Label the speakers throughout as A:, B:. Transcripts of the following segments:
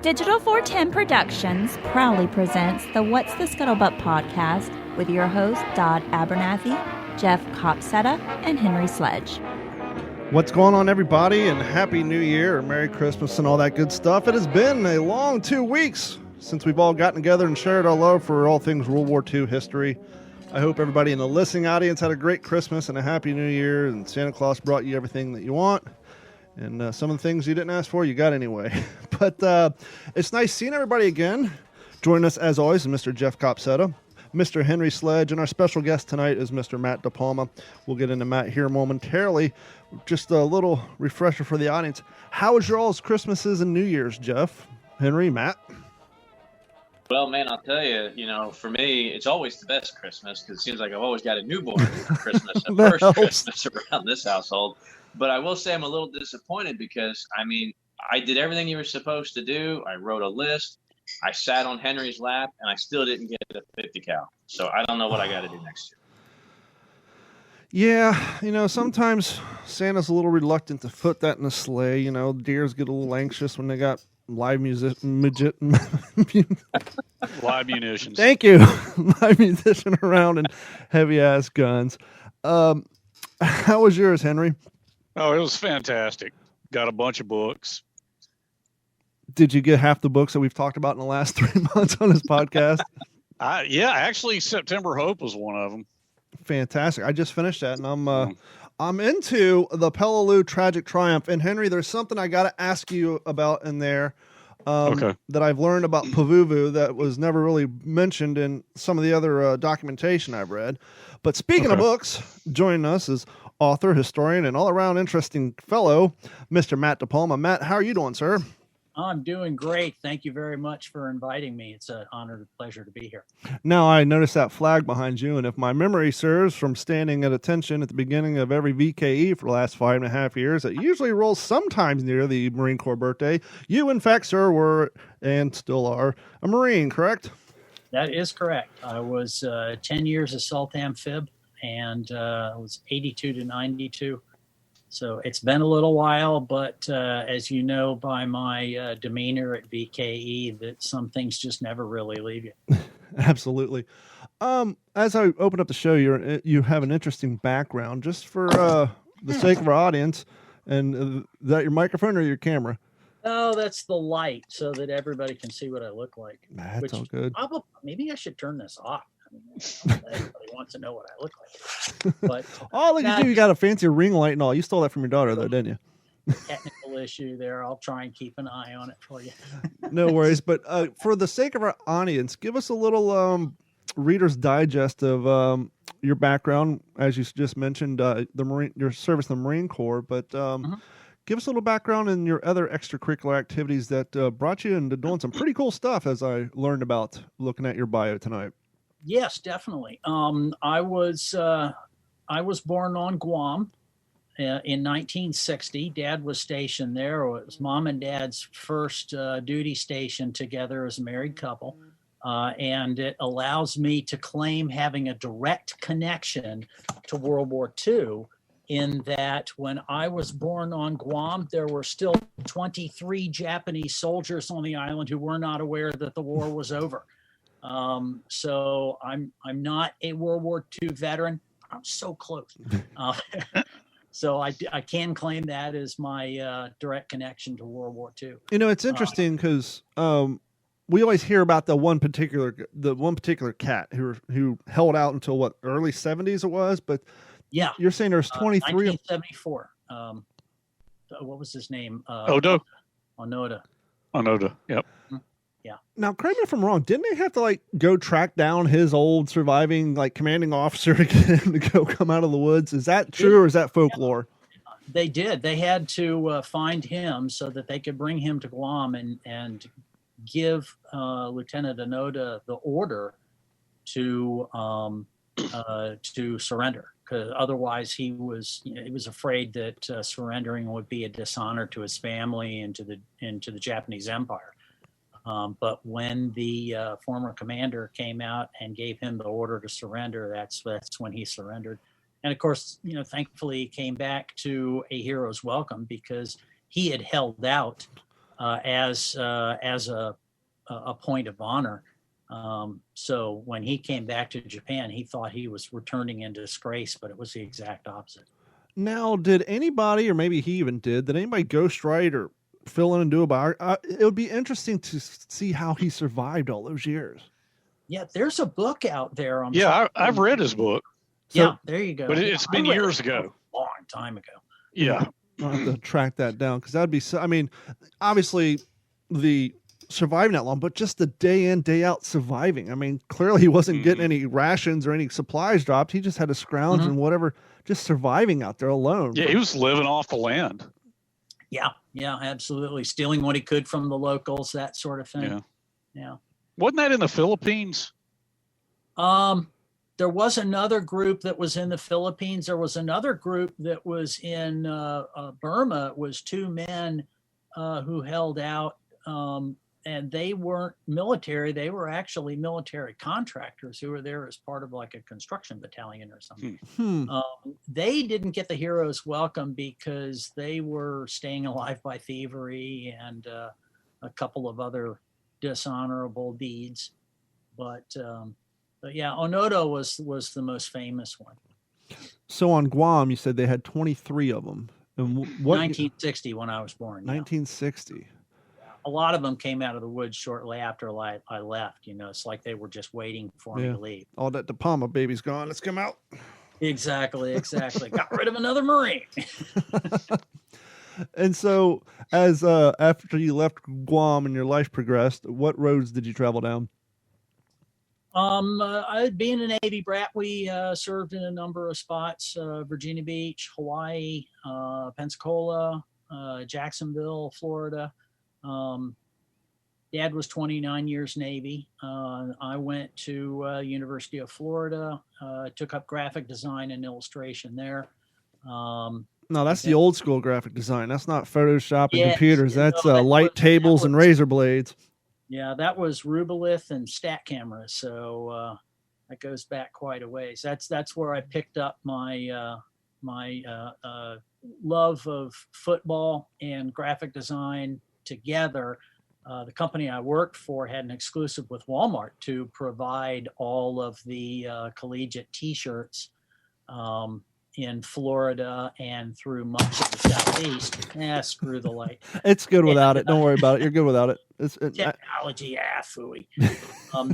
A: Digital 410 Productions proudly presents the What's the Scuttlebutt podcast with your hosts Dodd Abernathy, Jeff Copsetta, and Henry Sledge.
B: What's going on, everybody, and Happy New Year, or Merry Christmas, and all that good stuff. It has been a long 2 weeks since we've all gotten together and shared our love for all things World War II history. I hope everybody in the listening audience had a great Christmas and a Happy New Year, and Santa Claus brought you everything that you want. And some of the things you didn't ask for, you got anyway. But it's nice seeing everybody again. Joining us, as always, is Mr. Jeff Copsetta, Mr. Henry Sledge, and our special guest tonight is Mr. Matt DiPalma. We'll get into Matt here momentarily. Just a little refresher for the audience. How was your all's Christmases and New Year's, Jeff, Henry, Matt?
C: Well, man, I'll tell you, for me, it's always the best Christmas because it seems like I've always got a newborn for Christmas and first Christmas around this household. But I will say I'm a little disappointed because, I did everything you were supposed to do. I wrote a list. I sat on Henry's lap, and I still didn't get a 50 cal. So I don't know what I got to do next
B: Yeah,
C: year.
B: sometimes Santa's a little reluctant to put that in a sleigh. Deers get a little anxious when they got live live
D: munitions.
B: Thank you. Live musician around and heavy-ass guns. How was yours, Henry?
D: Oh, it was fantastic. Got a bunch of books.
B: Did you get half the books that we've talked about in the last 3 months on this podcast?
D: Actually, September Hope was one of them.
B: Fantastic. I just finished that, and I'm into the Peleliu Tragic Triumph. And Henry, there's something I got to ask you about in there that I've learned about Pavuvu that was never really mentioned in some of the other documentation I've read. But speaking of books, joining us is author, historian, and all-around interesting fellow, Mr. Matt DiPalma. Matt, how are you doing, sir?
E: I'm doing great. Thank you very much for inviting me. It's an honor and pleasure to be here.
B: Now, I noticed that flag behind you, and if my memory serves from standing at attention at the beginning of every VKE for the last 5.5 years, it usually rolls sometimes near the Marine Corps birthday. You, in fact, sir, were, and still are, a Marine, correct?
E: That is correct. I was 10 years a Salt Amphib, and I was 82 to 92. So it's been a little while, but as you know by my demeanor at VKE, that some things just never really leave you. Absolutely.
B: As I open up the show, you have an interesting background. Just for the sake of our audience, and is that your microphone or your camera?
E: Oh, that's the light, so that everybody can see what I look like.
B: That's all good.
E: Maybe I should turn this off. Everybody wants to know what I look like. But
B: look at you! You got a fancy ring light and all. You stole that from your daughter, though, didn't you?
E: Technical issue there. I'll try and keep an eye on it for you.
B: No worries. But for the sake of our audience, give us a little Reader's Digest of your background, as you just mentioned, your service in the Marine Corps. But give us a little background in your other extracurricular activities that brought you into doing some pretty cool stuff, as I learned about looking at your bio tonight.
E: Yes, definitely. I was born on Guam in 1960. Dad was stationed there. It was Mom and Dad's first duty station together as a married couple. And it allows me to claim having a direct connection to World War II in that when I was born on Guam, there were still 23 Japanese soldiers on the island who were not aware that the war was over. So I'm not a World War II veteran. I'm so close. So I can claim that as my direct connection to World War II.
B: It's interesting because we always hear about the one particular cat who held out until early 70s it was, but yeah, you're saying there's 23.
E: 1974. What was his name?
D: Onoda. Yep.
E: Yeah.
B: Now, correct me if I'm wrong. Didn't they have to go track down his old surviving commanding officer to get him to come out of the woods? Is that true or is that folklore?
E: They did. They had to find him so that they could bring him to Guam and give Lieutenant Onoda the order to surrender. Because otherwise, he was afraid that surrendering would be a dishonor to his family and to the Japanese Empire. But when the former commander came out and gave him the order to surrender, that's when he surrendered. And of course, thankfully he came back to a hero's welcome because he had held out as a point of honor. So when he came back to Japan, he thought he was returning in disgrace, but it was the exact opposite.
B: Now, did anybody, or maybe he even did anybody ghostwrite or fill in and do a bio? It would be interesting to see how he survived all those years.
E: Yeah, there's a book out there.
D: I've read his book.
E: So, yeah, there you go.
D: But it's been years ago.
E: A long time ago.
D: Yeah.
B: I'll have to track that down, because that'd be so, I mean, obviously the surviving that long, but just the day in, day out surviving. I mean, clearly he wasn't getting any rations or any supplies dropped. He just had to scrounge and whatever, just surviving out there alone.
D: Yeah, he was living off the land.
E: Yeah, absolutely. Stealing what he could from the locals, that sort of thing. Yeah.
D: Wasn't that in the Philippines?
E: There was another group that was in the Philippines. There was another group that was in Burma. It was two men who held out, and they weren't military. They were actually military contractors who were there as part of like a construction battalion or something. They didn't get the hero's welcome because they were staying alive by thievery and a couple of other dishonorable deeds. But yeah, Onoda was the most famous one.
B: So on Guam, you said they had 23 of them. And what?
E: 1960 when I was born.
B: 1960.
E: A lot of them came out of the woods shortly after I left. It's like they were just waiting for me to leave.
B: All that DiPalma baby's gone. Let's come out.
E: Exactly. Got rid of another Marine.
B: And so, as after you left Guam and your life progressed, what roads did you travel down?
E: Being a Navy brat, we served in a number of spots: Virginia Beach, Hawaii, Pensacola, Jacksonville, Florida. Dad was 29 years Navy. I went to University of Florida, took up graphic design and illustration there.
B: No, that's the old school graphic design. That's not Photoshop and computers. That's light tables and razor blades.
E: Yeah, that was Rubelith and stat cameras. So that goes back quite a ways. That's where I picked up my love of football and graphic design together. The company I worked for had an exclusive with Walmart to provide all of the collegiate T-shirts in Florida and through much of the Southeast. Screw the light.
B: It's good without it. Don't worry about it. You're good without it.
E: Technology, phooey.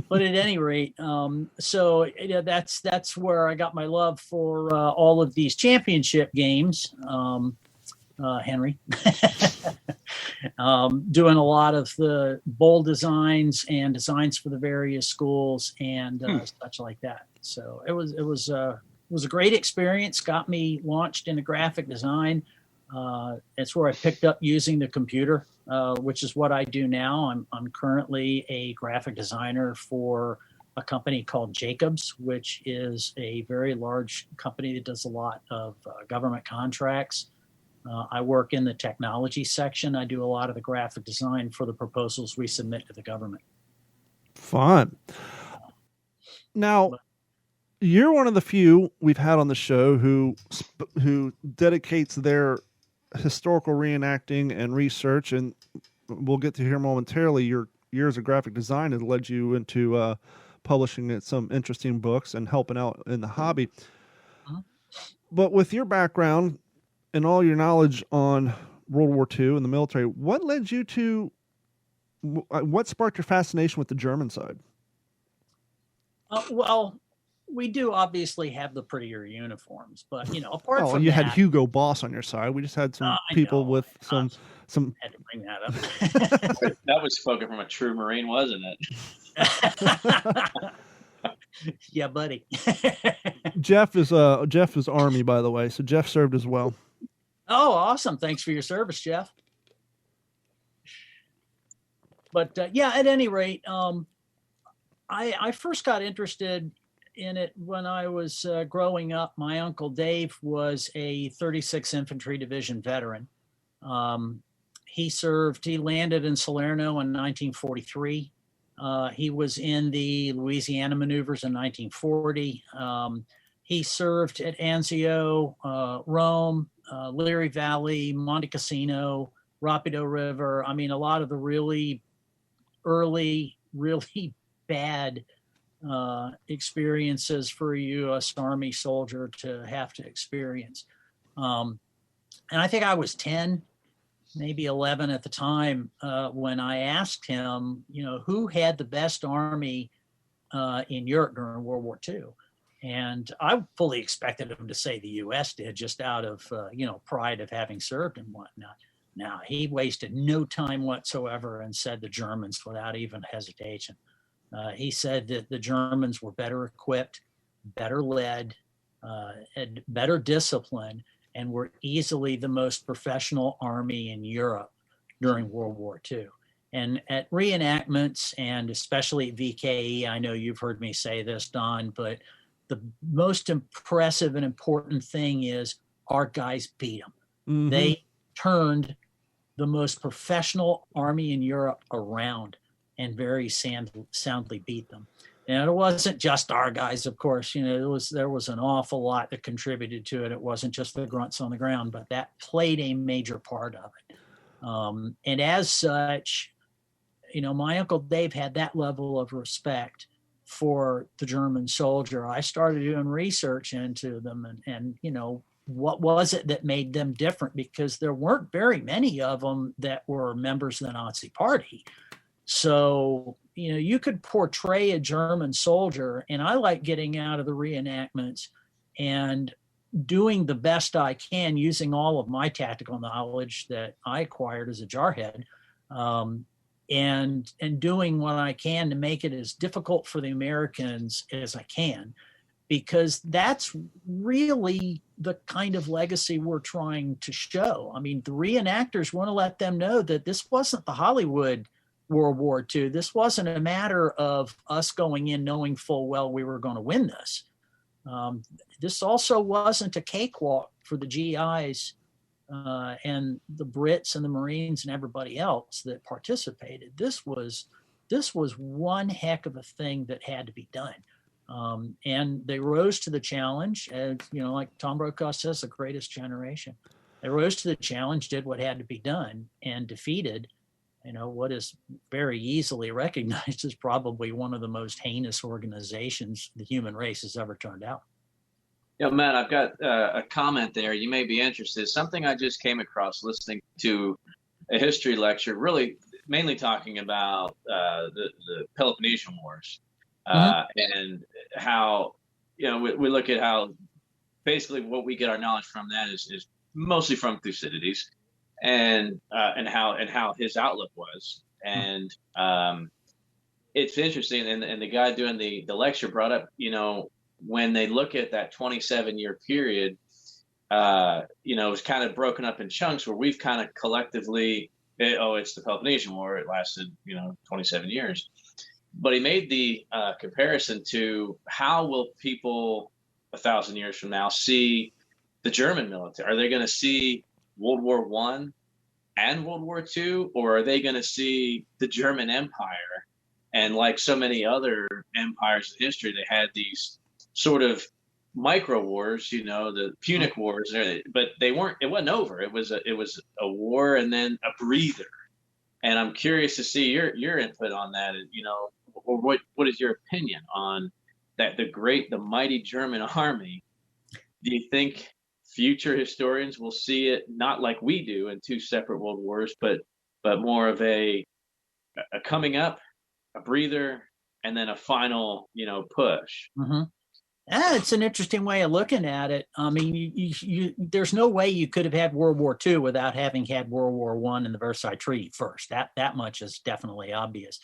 E: But at any rate, so that's where I got my love for all of these championship games. Henry, doing a lot of the bowl designs and designs for the various schools and such like that. So it was a great experience. Got me launched into graphic design. It's where I picked up using the computer, which is what I do now. I'm currently a graphic designer for a company called Jacobs, which is a very large company that does a lot of government contracts. I work in the technology section. I do a lot of the graphic design for the proposals we submit to the government.
B: Fun. Now, you're one of the few we've had on the show who dedicates their historical reenacting and research, and we'll get to hear momentarily your years of graphic design has led you into publishing some interesting books and helping out in the hobby. But with your background and all your knowledge on World War II and the military, what led you to, what sparked your fascination with the German side?
E: Well, we do obviously have the prettier uniforms, but apart from
B: you
E: that,
B: had Hugo Boss on your side. We just had some people with some.
E: Had to bring that up.
C: That was spoken from a true Marine, wasn't it?
E: Yeah, buddy.
B: Jeff is Army, by the way, so Jeff served as well.
E: Oh, awesome! Thanks for your service, Jeff. But at any rate, I first got interested in it when I was growing up. My uncle Dave was a 36th Infantry Division veteran. He landed in Salerno in 1943. He was in the Louisiana maneuvers in 1940. He served at Anzio, Rome, Leary Valley, Monte Cassino, Rapido River. I mean, a lot of the really early, really bad experiences for a U.S. Army soldier to have to experience. And I think I was 10, maybe 11 at the time when I asked him, who had the best army in Europe during World War II? And I fully expected him to say the U.S. did, just out of, pride of having served and whatnot. Now, he wasted no time whatsoever and said the Germans without even hesitation. He said that the Germans were better equipped, better led, and better disciplined, and were easily the most professional army in Europe during World War II. And at reenactments, and especially at VKE, I know you've heard me say this, Don, but the most impressive and important thing is our guys beat them. Mm-hmm. They turned the most professional army in Europe around and very soundly beat them. And it wasn't just our guys, of course. There was an awful lot that contributed to it. It wasn't just the grunts on the ground, but that played a major part of it. And as such, my Uncle Dave had that level of respect for the German soldier. I started doing research into them and what was it that made them different? Because there weren't very many of them that were members of the Nazi Party. So, you could portray a German soldier, and I like getting out of the reenactments and doing the best I can using all of my tactical knowledge that I acquired as a jarhead, and doing what I can to make it as difficult for the Americans as I can, because that's really the kind of legacy we're trying to show. I mean, the reenactors want to let them know that this wasn't the Hollywood World War II. This wasn't a matter of us going in knowing full well we were going to win this. This also wasn't a cakewalk for the GIs and the Brits and the Marines and everybody else that participated. This was one heck of a thing that had to be done. And they rose to the challenge, as like Tom Brokaw says, the greatest generation. They rose to the challenge, did what had to be done, and defeated what is very easily recognized as probably one of the most heinous organizations the human race has ever turned out.
C: Matt, I've got a comment there. You may be interested. Something I just came across listening to a history lecture, really mainly talking about the Peloponnesian Wars, and how, we look at how basically what we get our knowledge from that is mostly from Thucydides. And how his outlook was, and it's interesting. And the guy doing the lecture brought up, when they look at that 27-year period, it was kind of broken up in chunks where we've kind of collectively, it's the Peloponnesian War. It lasted 27 years, but he made the comparison to how will people 1,000 years from now see the German military? Are they going to see World War I and World War II, or are they going to see the German Empire? And like so many other empires in history, they had these sort of micro wars, the Punic Wars, but it wasn't over. It was a war and then a breather. And I'm curious to see your input on that, or what is your opinion on that? The mighty German army. Do you think future historians will see it not like we do in two separate world wars, but more of a coming up, a breather, and then a final, push?
E: Mm-hmm. It's an interesting way of looking at it. I mean, you there's no way you could have had World War II without having had World War I and the Versailles Treaty first. That much is definitely obvious.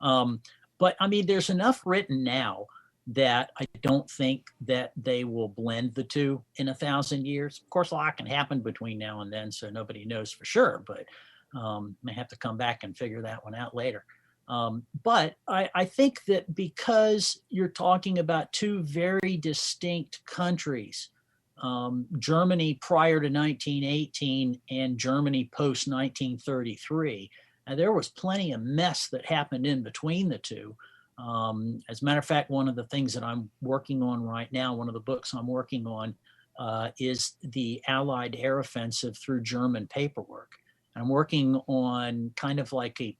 E: But I mean, there's enough written now that I don't think that they will blend the two in 1,000 years. Of course, a lot can happen between now and then, so nobody knows for sure, but may have to come back and figure that one out later. But I think that because you're talking about two very distinct countries, Germany prior to 1918 and Germany post 1933, and there was plenty of mess that happened in between the two. As a matter of fact, one of the things that I'm working on right now, one of the books I'm working on, is the Allied air offensive through German paperwork. I'm working on kind of like a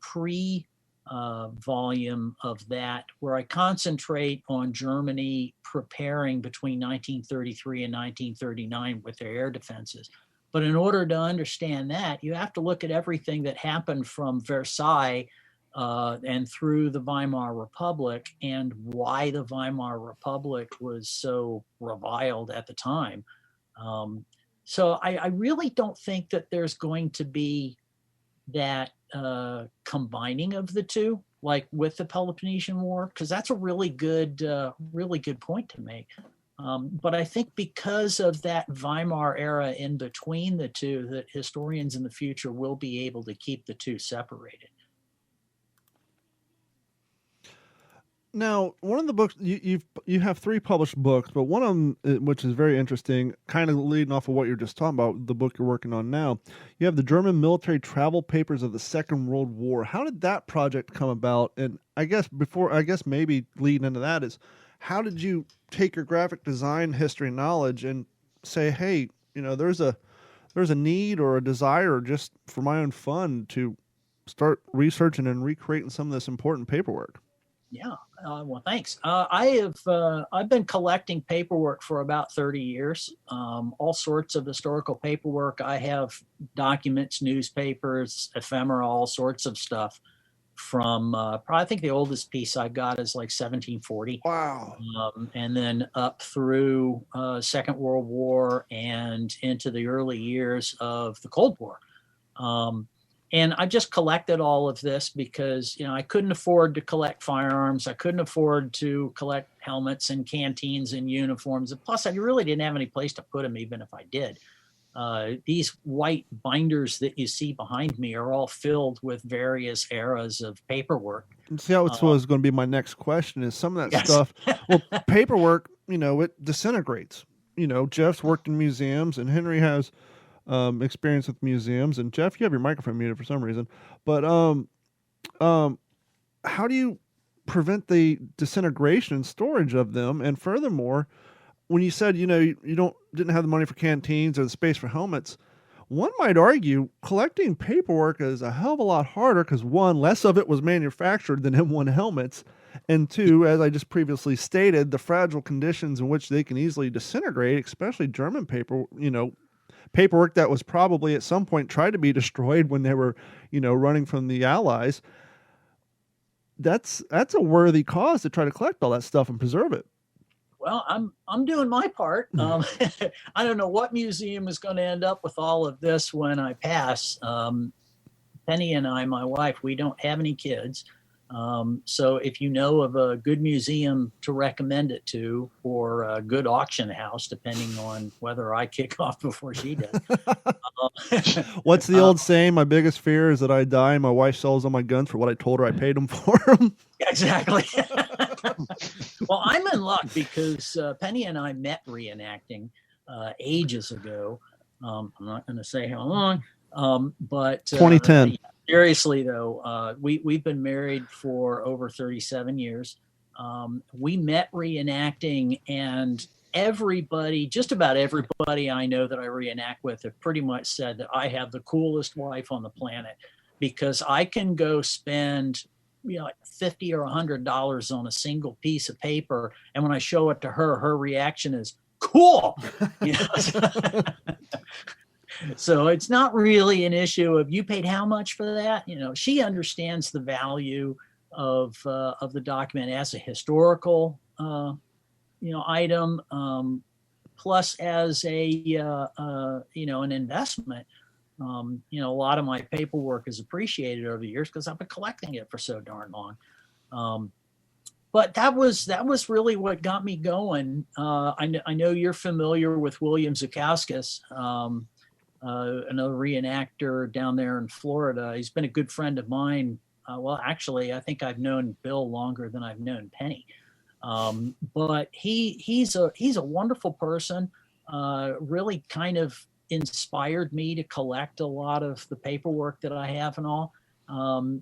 E: volume of that, where I concentrate on Germany preparing between 1933 and 1939 with their air defenses. But in order to understand that, you have to look at everything that happened from Versailles and through the Weimar Republic, and why the Weimar Republic was so reviled at the time. So I really don't think that there's going to be that combining of the two, like with the Peloponnesian War, because that's a really good point to make. But I think because of that Weimar era in between the two, that historians in the future will be able to keep the two separated.
B: Now, one of the books you have 3 published books, but one of them, which is very interesting, kind of leading off of what you're just talking about, the book you're working on now, you have the German military travel papers of the Second World War. How did that project come about? And I guess maybe leading into that is, how did you take your graphic design history knowledge and say, hey, there's a need or a desire just for my own fun to start researching and recreating some of this important paperwork?
E: Yeah. Well, thanks. I've been collecting paperwork for about 30 years, all sorts of historical paperwork. I have documents, newspapers, ephemera, all sorts of stuff from, I think the oldest piece I got is like 1740.
B: Wow.
E: And then up through Second World War and into the early years of the Cold War. And I just collected all of this because, I couldn't afford to collect firearms. I couldn't afford to collect helmets and canteens and uniforms. And plus, I really didn't have any place to put them, even if I did. These white binders that you see behind me are all filled with various eras of paperwork.
B: See, that was going to be my next question, is some of that
E: yes.
B: stuff. Well, paperwork, it disintegrates. Jeff's worked in museums, and Henry has experience with museums, and Jeff, you have your microphone muted for some reason, but how do you prevent the disintegration and storage of them? And furthermore, when you said you didn't have the money for canteens or the space for helmets, one might argue collecting paperwork is a hell of a lot harder, because 1, less of it was manufactured than M1 helmets, and 2, as I just previously stated, the fragile conditions in which they can easily disintegrate, especially German paperwork that was probably at some point tried to be destroyed when they were, running from the Allies. That's a worthy cause to try to collect all that stuff and preserve it.
E: Well, I'm doing my part. I don't know what museum is going to end up with all of this when I pass. Penny and I, my wife, we don't have any kids. So if you know of a good museum to recommend it to, or a good auction house, depending on whether I kick off before she does.
B: What's the old saying? My biggest fear is that I die and my wife sells all my guns for what I told her I paid them for them.
E: Exactly. Well, I'm in luck because Penny and I met reenacting ages ago. I'm not going to say how long, but
B: 2010.
E: Seriously, though, we've been married for over 37 years. We met reenacting, and just about everybody I know that I reenact with have pretty much said that I have the coolest wife on the planet, because I can go spend like $50 or $100 on a single piece of paper, and when I show it to her, her reaction is cool. So it's not really an issue of you paid how much for that. She understands the value of the document as a historical item, plus as an investment. A lot of my paperwork is appreciated over the years because I've been collecting it for so darn long. But that was really what got me going. I know you're familiar with William Zukowskis, another reenactor down there in Florida. He's been a good friend of mine. Well, actually, I think I've known Bill longer than I've known Penny. But he's a wonderful person. Really kind of inspired me to collect a lot of the paperwork that I have and all.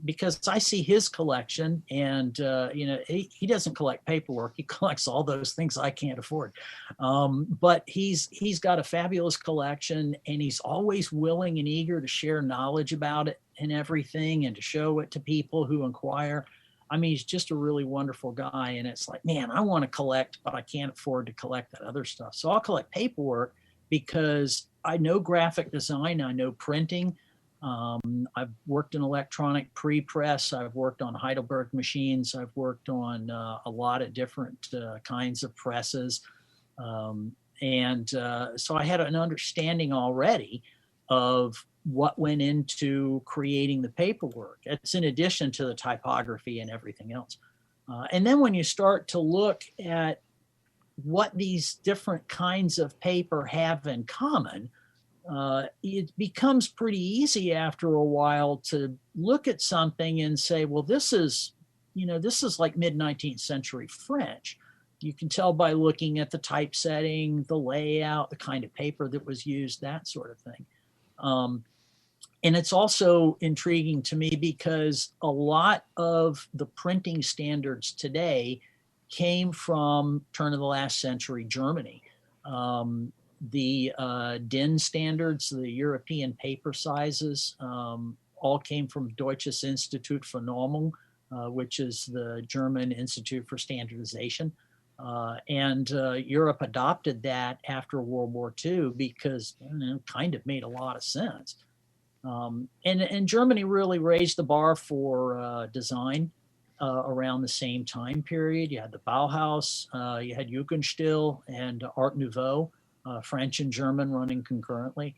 E: because I see his collection, and he doesn't collect paperwork. He collects all those things I can't afford. But he's got a fabulous collection, and he's always willing and eager to share knowledge about it and everything, and to show it to people who inquire. I mean, he's just a really wonderful guy, and it's like, man, I want to collect, but I can't afford to collect that other stuff. So I'll collect paperwork because I know graphic design, I know printing. I've worked in electronic pre-press. I've worked on Heidelberg machines. I've worked on a lot of different kinds of presses. So I had an understanding already of what went into creating the paperwork. It's in addition to the typography and everything else. And then when you start to look at what these different kinds of paper have in common, it becomes pretty easy after a while to look at something and say, well, this is like mid-19th century French. You can tell by looking at the typesetting, the layout, the kind of paper that was used, that sort of thing. And it's also intriguing to me because a lot of the printing standards today came from turn of the last century Germany. The DIN standards, the European paper sizes, all came from Deutsches Institut für Normung, which is the German Institute for Standardization. And Europe adopted that after World War II because it kind of made a lot of sense. And Germany really raised the bar for design around the same time period. You had the Bauhaus, you had Jugendstil and Art Nouveau. French and German running concurrently.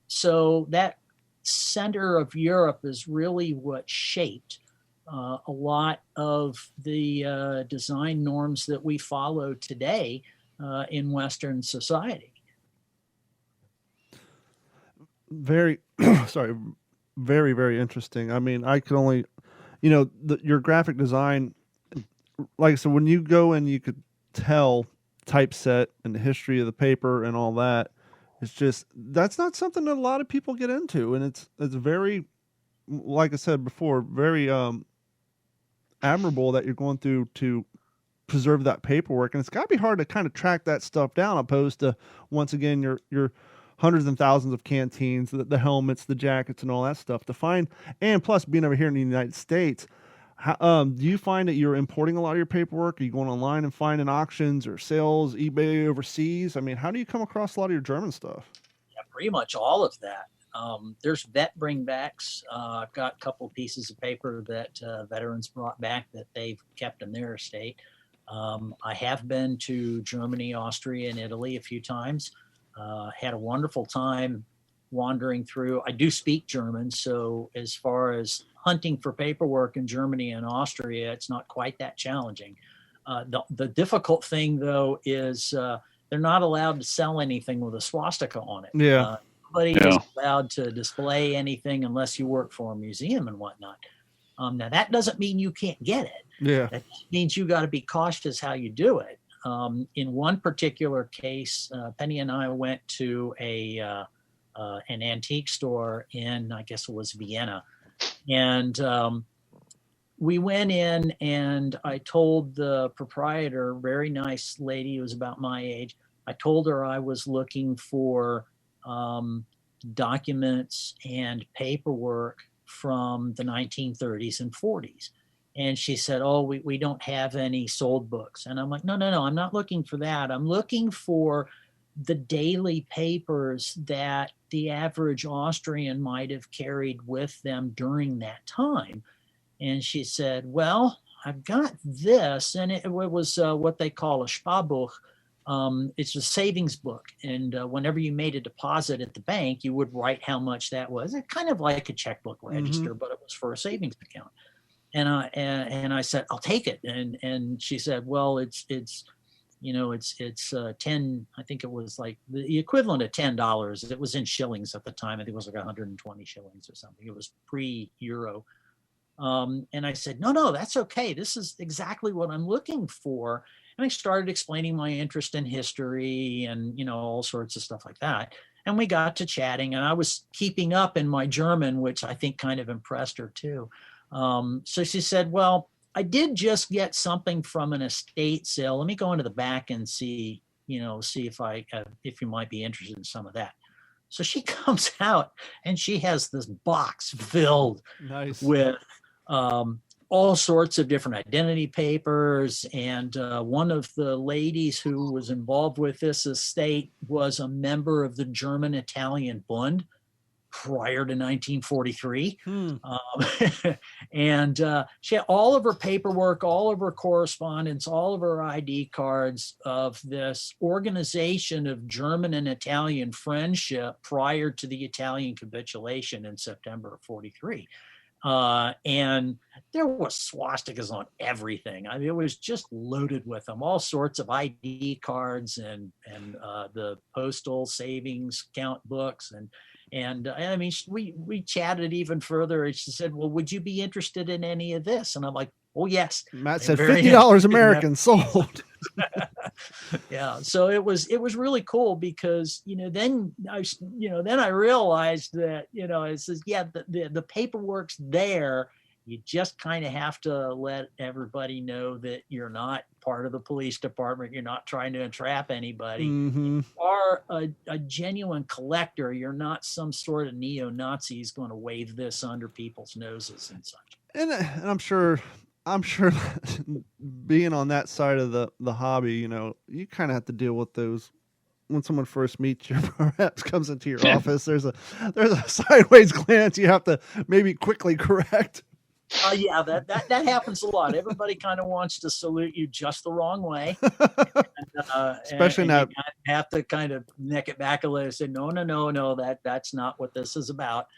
E: So that center of Europe is really what shaped a lot of the design norms that we follow today in Western society.
B: Very, very, very interesting. I mean, I could only, your graphic design, like I said, when you go and you could tell typeset and the history of the paper and all that, it's just, that's not something that a lot of people get into. And it's very, like I said before, very admirable that you're going through to preserve that paperwork. And it's got to be hard to kind of track that stuff down, opposed to, once again, your hundreds and thousands of canteens, the helmets, the jackets, and all that stuff to find. And plus, being over here in the United States, do you find that you're importing a lot of your paperwork? Are you going online and finding auctions or sales, eBay overseas? I mean, how do you come across a lot of your German stuff?
E: Yeah, pretty much all of that. There's vet bringbacks. I've got a couple of pieces of paper that veterans brought back that they've kept in their estate. I have been to Germany, Austria, and Italy a few times. Had a wonderful time wandering through. I do speak German, so as far as hunting for paperwork in Germany and Austria, it's not quite that challenging. The difficult thing, though, is they're not allowed to sell anything with a swastika on it.
B: Yeah.
E: Nobody is allowed to display anything unless you work for a museum and whatnot. Now, that doesn't mean you can't get it.
B: Yeah.
E: That means you got to be cautious how you do it. In one particular case, Penny and I went to an antique store in, I guess it was Vienna. And we went in and I told the proprietor, very nice lady who was about my age, I told her I was looking for documents and paperwork from the 1930s and 40s. And she said, oh, we don't have any sold books. And I'm like, no, I'm not looking for that. I'm looking for the daily papers that the average Austrian might have carried with them during that time. And she said, well, I've got this. And it was what they call a Sparbuch. It's a savings book. And whenever you made a deposit at the bank, you would write how much that was. It's kind of like a checkbook register, but it was for a savings account. And I said, I'll take it. And she said, well, it's 10, I think it was like the equivalent of $10. It was in shillings at the time. I think it was like 120 shillings or something. It was pre-euro. And I said, no, that's okay. This is exactly what I'm looking for. And I started explaining my interest in history and, all sorts of stuff like that. And we got to chatting, and I was keeping up in my German, which I think kind of impressed her too. So she said, well, I did just get something from an estate sale. Let me go into the back and see if you might be interested in some of that. So she comes out and she has this box filled with all sorts of different identity papers. And one of the ladies who was involved with this estate was a member of the German-Italian Bund prior to 1943. And she had all of her paperwork, all of her correspondence, all of her ID cards of this organization of German and Italian friendship prior to the Italian capitulation in September of 43. And there was swastikas on everything. I mean, it was just loaded with them, all sorts of ID cards and the postal savings account books. And I mean, we chatted even further. And she said, well, would you be interested in any of this? And I'm like, oh, yes.
B: Matt said $50 American sold.
E: Yeah. So it was really cool because, then I realized that, it says, yeah, the paperwork's there. You just kind of have to let everybody know that you're not part of the police department. You're not trying to entrap anybody. You are a genuine collector. You're not some sort of neo-Nazi who's going to wave this under people's noses and such.
B: And I'm sure being on that side of the hobby, you kind of have to deal with those when someone first meets you, perhaps comes into your office. There's a sideways glance you have to maybe quickly correct.
E: Yeah, that happens a lot. Everybody kind of wants to salute you just the wrong way.
B: Especially now.
E: You have to kind of neck it back a little and say, no, that's not what this is about.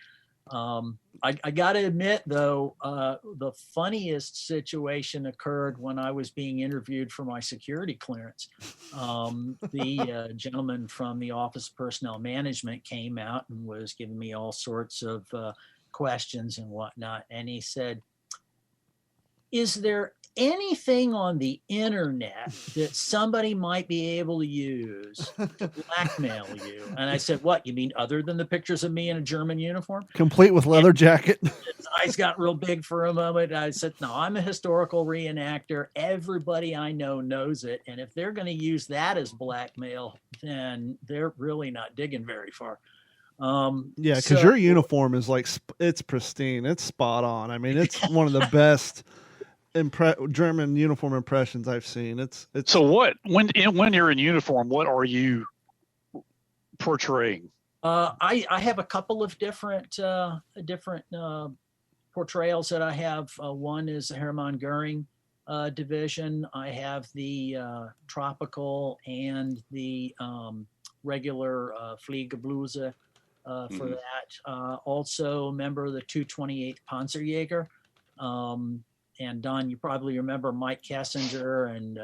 E: I got to admit, though, the funniest situation occurred when I was being interviewed for my security clearance. The gentleman from the Office of Personnel Management came out and was giving me all sorts of questions and whatnot. And he said, is there anything on the internet that somebody might be able to use to blackmail you? And I said, what, you mean other than the pictures of me in a German uniform?
B: Complete with leather jacket.
E: His eyes got real big for a moment. I said, no, I'm a historical reenactor. Everybody I know knows it. And if they're going to use that as blackmail, then they're really not digging very far.
B: Yeah, because your uniform is it's pristine. It's spot on. I mean, it's one of the best German uniform impressions I've seen. It's
D: So what, when you're in uniform, what are you portraying?
E: I have a couple of different portrayals that I have. One is the Hermann Goering division. I have the tropical and the regular Fliegerbluse. For that. Also a member of the 228th Panzerjäger. And Don, you probably remember Mike Kessinger and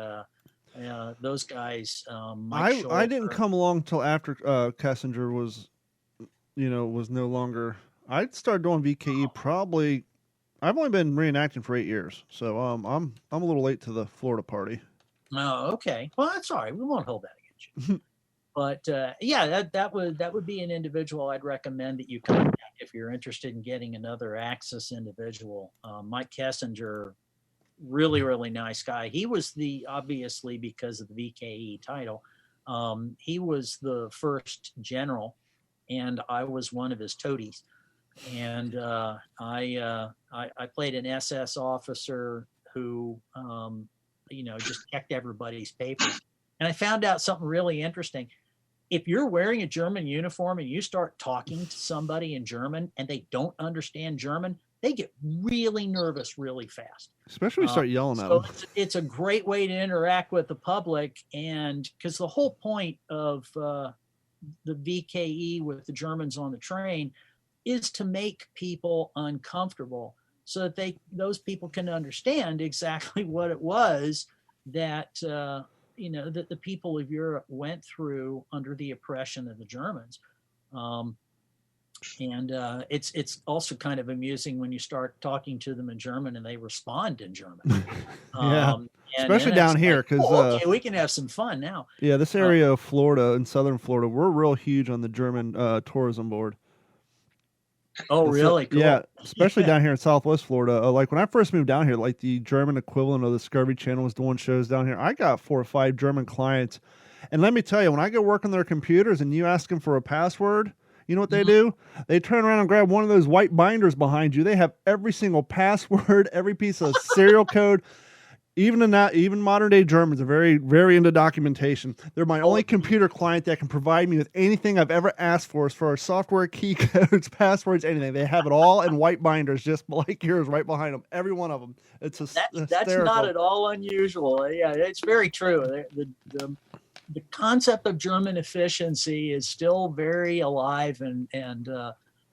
E: those guys.
B: I didn't come along till after Kessinger was no longer. I started doing VKE probably. I've only been reenacting for 8 years, so I'm a little late to the Florida party.
E: Oh, okay. Well, that's all right. We won't hold that against you. But yeah, that would be an individual I'd recommend that you contact if you're interested in getting another Axis individual. Mike Kessinger, really, really nice guy. He was obviously because of the VKE title, he was the first general, and I was one of his toadies. And I played an SS officer who, just checked everybody's papers. And I found out something really interesting. If you're wearing a German uniform and you start talking to somebody in German and they don't understand German, they get really nervous really fast.
B: Especially when you start yelling at them.
E: It's a great way to interact with the public. And because the whole point of the VKE with the Germans on the train is to make people uncomfortable so that those people can understand exactly what it was that that the people of Europe went through under the oppression of the Germans. And it's also kind of amusing when you start talking to them in German and they respond in German.
B: Yeah.
E: And
B: Especially
E: then
B: down
E: it's
B: here,
E: like,
B: because
E: okay, we can have some fun now.
B: yeah, this area of Florida, in southern Florida, we're real huge on the German tourism board.
E: Oh, really? Cool.
B: Yeah, especially down here in Southwest Florida. Like when I first moved down here, like the German equivalent of the Discovery Channel was doing shows down here. I got 4 or 5 German clients, and let me tell you, when I go work on their computers and you ask them for a password, you know what they do? They turn around and grab one of those white binders behind you. They have every single password, every piece of serial code. Even modern day Germans are very, very into documentation. They're my only computer client that can provide me with anything I've ever asked for as far as software, key codes, passwords, anything. They have it all in white binders, just like yours, right behind them. Every one of them. It's
E: that's not at all unusual. Yeah, it's very true. The concept of German efficiency is still very alive and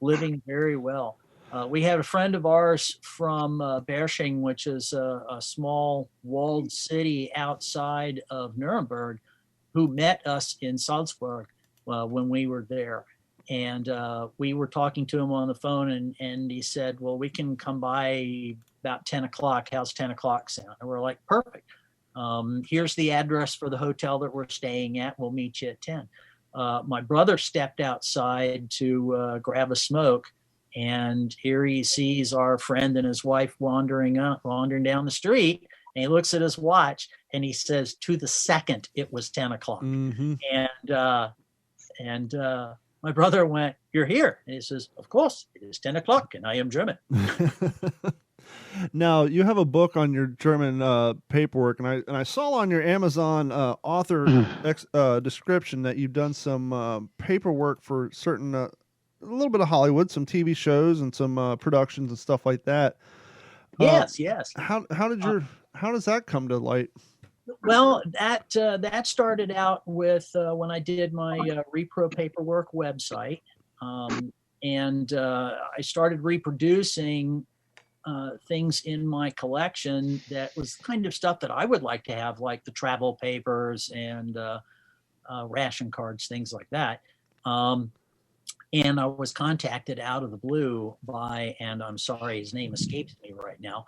E: living very well. We had a friend of ours from Berching, which is a small walled city outside of Nuremberg, who met us in Salzburg when we were there. And we were talking to him on the phone, and he said, well, we can come by about 10 o'clock. How's 10 o'clock sound? And we're like, perfect. Here's the address for the hotel that we're staying at. We'll meet you at 10. My brother stepped outside to grab a smoke. And here he sees our friend and his wife wandering down the street. And he looks at his watch and he says, to the second, it was 10 o'clock.
B: Mm-hmm.
E: And my brother went, you're here. And he says, of course, it is 10 o'clock and I am German.
B: Now, you have a book on your German paperwork, and I saw on your Amazon author description that you've done some paperwork for certain a little bit of Hollywood, some TV shows and some productions and stuff like that.
E: Yes.
B: How does that come to light?
E: Well, that started out with when I did my Repro Paperwork website, and I started reproducing things in my collection that was kind of stuff that I would like to have, like the travel papers and ration cards, things like that. And I was contacted out of the blue by, and I'm sorry, his name escapes me right now,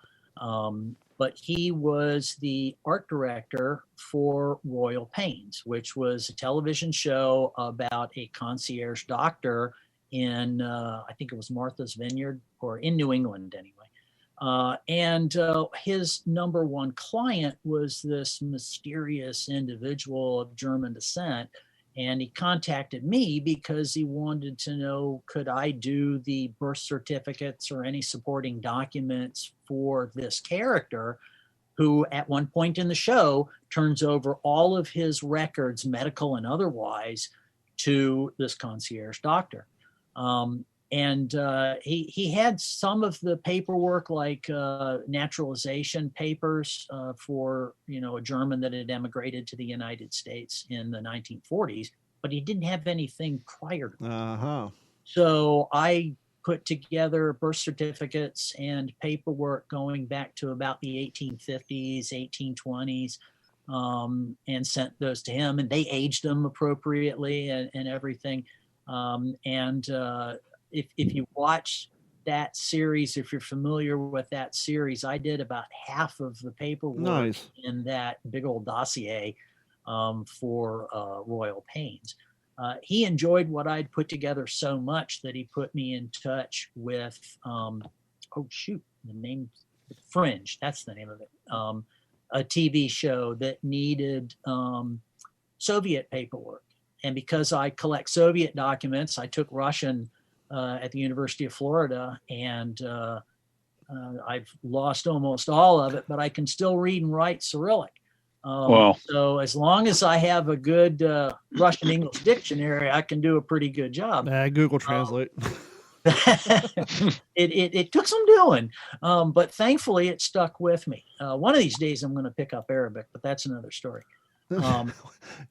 E: but he was the art director for Royal Pains, which was a television show about a concierge doctor in, I think it was Martha's Vineyard, or in New England anyway. And his number one client was this mysterious individual of German descent. And he contacted me because he wanted to know, could I do the birth certificates or any supporting documents for this character, who at one point in the show turns over all of his records, medical and otherwise, to this concierge doctor. And he had some of the paperwork, like naturalization papers for, a German that had emigrated to the United States in the 1940s, but he didn't have anything prior to that.
B: Uh-huh.
E: So I put together birth certificates and paperwork going back to about the 1850s, 1820s, and sent those to him, and they aged them appropriately and everything. If you watch that series, if you're familiar with that series, I did about half of the paperwork in that big old dossier for Royal Pains. He enjoyed what I'd put together so much that he put me in touch with, Fringe, that's the name of it, a TV show that needed Soviet paperwork. And because I collect Soviet documents, I took Russian at the University of Florida, and I've lost almost all of it, but I can still read and write Cyrillic. So as long as I have a good Russian English dictionary, I can do a pretty good job.
B: Google Translate.
E: It took some doing, but thankfully it stuck with me. One of these days I'm going to pick up Arabic, but that's another story. But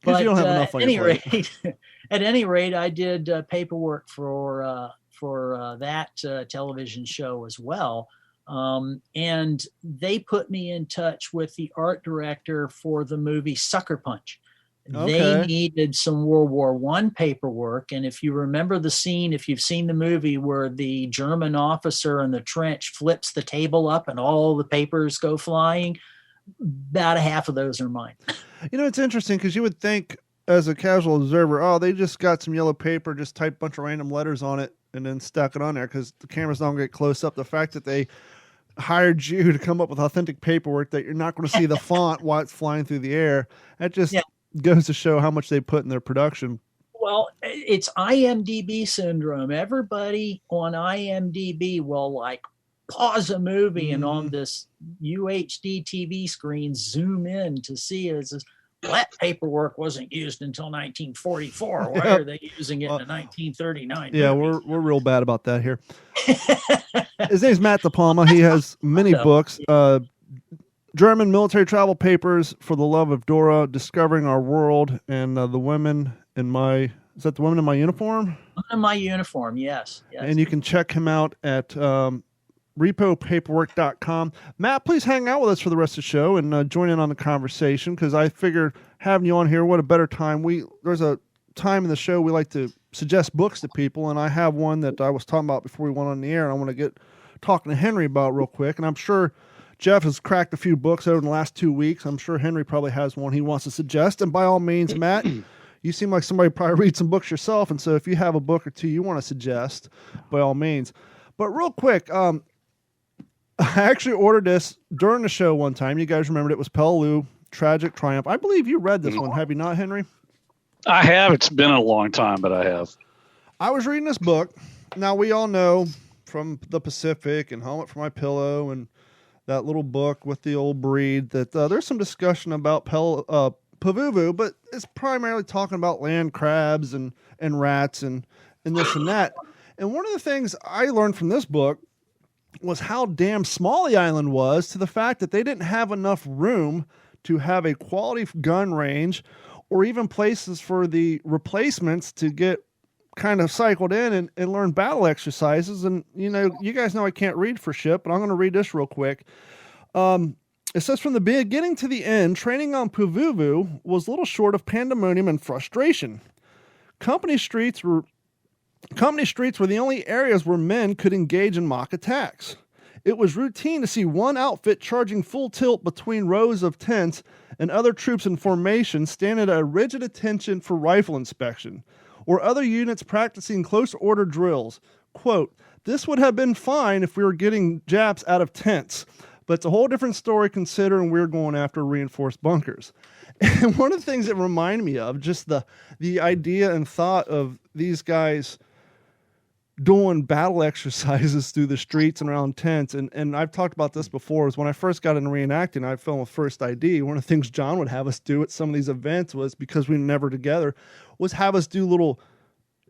B: you don't have enough on your plate.
E: At any rate, I did paperwork for that television show as well. And they put me in touch with the art director for the movie Sucker Punch, They needed some World War I paperwork. And if you remember the scene, if you've seen the movie where the German officer in the trench flips the table up and all the papers go flying, about a half of those are mine.
B: You know, it's interesting because you would think as a casual observer, oh, they just got some yellow paper, just type a bunch of random letters on it and then stuck it on there because the cameras don't get close up. The fact that they hired you to come up with authentic paperwork that you're not going to see the font while it's flying through the air, that just goes to show how much they put in their production.
E: Well, it's IMDb syndrome. Everybody on IMDb will like pause a movie and on this UHD TV screen zoom in to see it. That paperwork wasn't used until 1944. Why are they using it in 1939?
B: Yeah, we're real bad about that here. His name's Matt DiPalma. He has many books. German military travel papers, For the Love of Dora, Discovering Our World, and The Women in My... Is that The Women in My Uniform?
E: Women in My Uniform, yes.
B: And you can check him out at repopaperwork.com. Matt, please hang out with us for the rest of the show and join in on the conversation because I figure having you on here, what a better time. There's a time in the show we like to suggest books to people, and I have one that I was talking about before we went on the air, and I want to get talking to Henry about real quick, and I'm sure Jeff has cracked a few books over the last 2 weeks. I'm sure Henry probably has one he wants to suggest. And by all means, Matt, you seem like somebody probably read some books yourself. And so if you have a book or two you want to suggest, by all means. But real quick, I actually ordered this during the show one time. You guys remembered it was Peleliu, Tragic Triumph. I believe you read this one. Have you not, Henry?
D: I have. It's been a long time, but I have.
B: I was reading this book. Now, we all know from the Pacific and Helmet for My Pillow and that little book with the old breed that there's some discussion about Pavuvu, but it's primarily talking about land crabs and rats and this and that. And one of the things I learned from this book was how damn small the island was, to the fact that they didn't have enough room to have a quality gun range or even places for the replacements to get kind of cycled in and learn battle exercises. And, you know, you guys know I can't read for shit, but I'm going to read this real quick. It says, from the beginning to the end, training on Pavuvu was little short of pandemonium and frustration. Company streets were the only areas where men could engage in mock attacks. It was routine to see one outfit charging full tilt between rows of tents and other troops in formation standing at a rigid attention for rifle inspection, or other units practicing close order drills. Quote, this would have been fine if we were getting Japs out of tents, but it's a whole different story considering we're going after reinforced bunkers. And one of the things that reminded me of just the idea and thought of these guys doing battle exercises through the streets and around tents. And I've talked about this before, is when I first got into reenacting, I filmed with First ID. One of the things John would have us do at some of these events was, because we were never together, was have us do little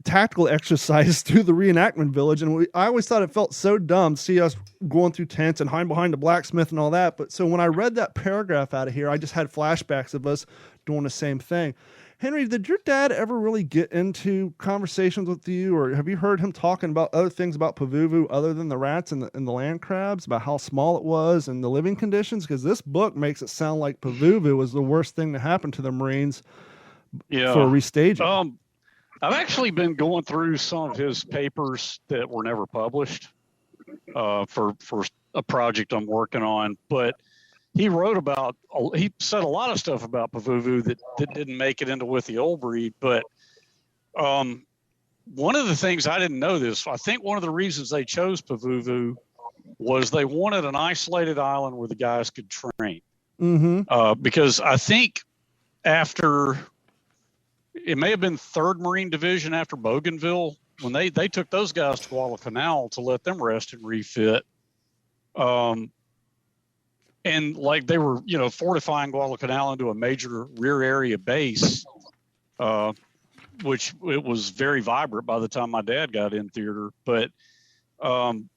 B: tactical exercises through the reenactment village. And I always thought it felt so dumb to see us going through tents and hiding behind the blacksmith and all that. But so when I read that paragraph out of here, I just had flashbacks of us doing the same thing. Henry, did your dad ever really get into conversations with you, or have you heard him talking about other things about Pavuvu other than the rats and the land crabs, about how small it was and the living conditions? Because this book makes it sound like Pavuvu was the worst thing to happen to the Marines for restaging.
D: I've actually been going through some of his papers that were never published for a project I'm working on, but he said a lot of stuff about Pavuvu that didn't make it into With the Old Breed. But one of the things, I didn't know this, I think one of the reasons they chose Pavuvu was they wanted an isolated island where the guys could train. Mm-hmm. Because I think after, it may have been 3rd Marine Division after Bougainville, when they took those guys to Guadalcanal to let them rest and refit. And like they were, fortifying Guadalcanal into a major rear area base, which it was very vibrant by the time my dad got in theater. But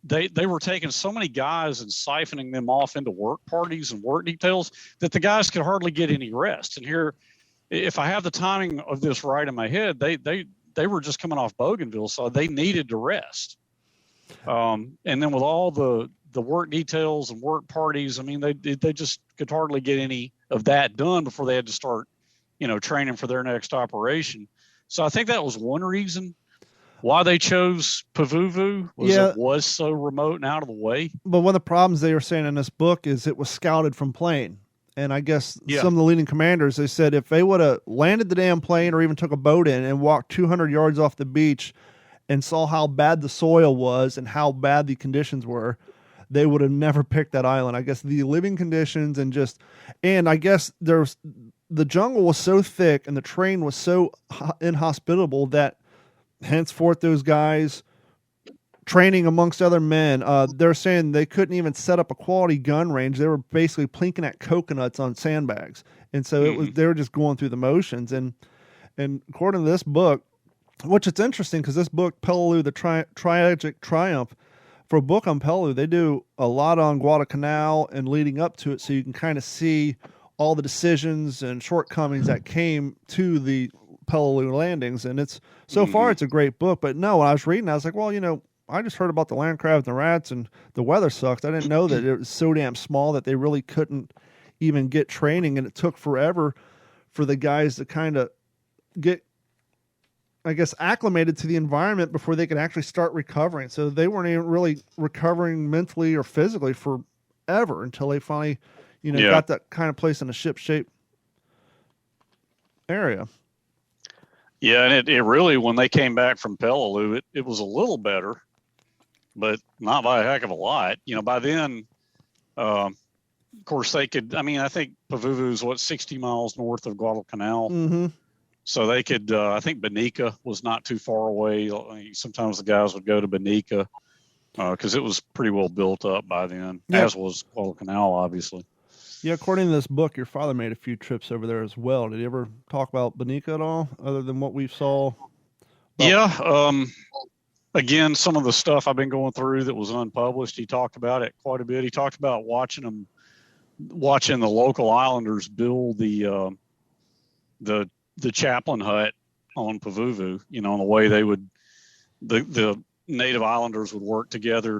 D: they were taking so many guys and siphoning them off into work parties and work details that the guys could hardly get any rest. And here, if I have the timing of this right in my head, they were just coming off Bougainville, so they needed to rest. And then with all the work details and work parties, I mean, they just could hardly get any of that done before they had to start training for their next operation. So I think that was one reason why they chose Pavuvu, it was so remote and out of the way.
B: But one of the problems they were saying in this book is it was scouted from plane. And I guess some of the leading commanders, they said if they would have landed the damn plane or even took a boat in and walked 200 yards off the beach and saw how bad the soil was and how bad the conditions were, they would have never picked that island. I guess the living conditions and I guess the jungle was so thick and the terrain was so inhospitable that henceforth those guys training amongst other men, they're saying they couldn't even set up a quality gun range. They were basically plinking at coconuts on sandbags. And so they were just going through the motions. And according to this book, which it's interesting because this book, Peleliu, the Tragic Triumph, for a book on Peleliu, they do a lot on Guadalcanal and leading up to it. So you can kind of see all the decisions and shortcomings that came to the Peleliu landings. And it's so far, it's a great book. But no, when I was reading, I was like, well, I just heard about the land crab and the rats and the weather sucks. I didn't know that it was so damn small that they really couldn't even get training. And it took forever for the guys to kind of get, I guess, acclimated to the environment before they could actually start recovering. So they weren't even really recovering mentally or physically forever until they finally, got that kind of place in a ship shape area.
D: Yeah. And it really, when they came back from Peleliu, it was a little better, but not by a heck of a lot. By then, of course, they could. I mean, I think Pavuvu is 60 miles north of Guadalcanal.
B: Mm-hmm.
D: So they could. I think Banica was not too far away. Sometimes the guys would go to Banica because it was pretty well built up by then, as was Guadalcanal, obviously.
B: Yeah, according to this book, your father made a few trips over there as well. Did he ever talk about Banica at all, other than what we saw?
D: Yeah. Again, some of the stuff I've been going through that was unpublished, he talked about it quite a bit. He talked about watching the local islanders build the chaplain hut on Pavuvu, and the way they would, the native islanders would work together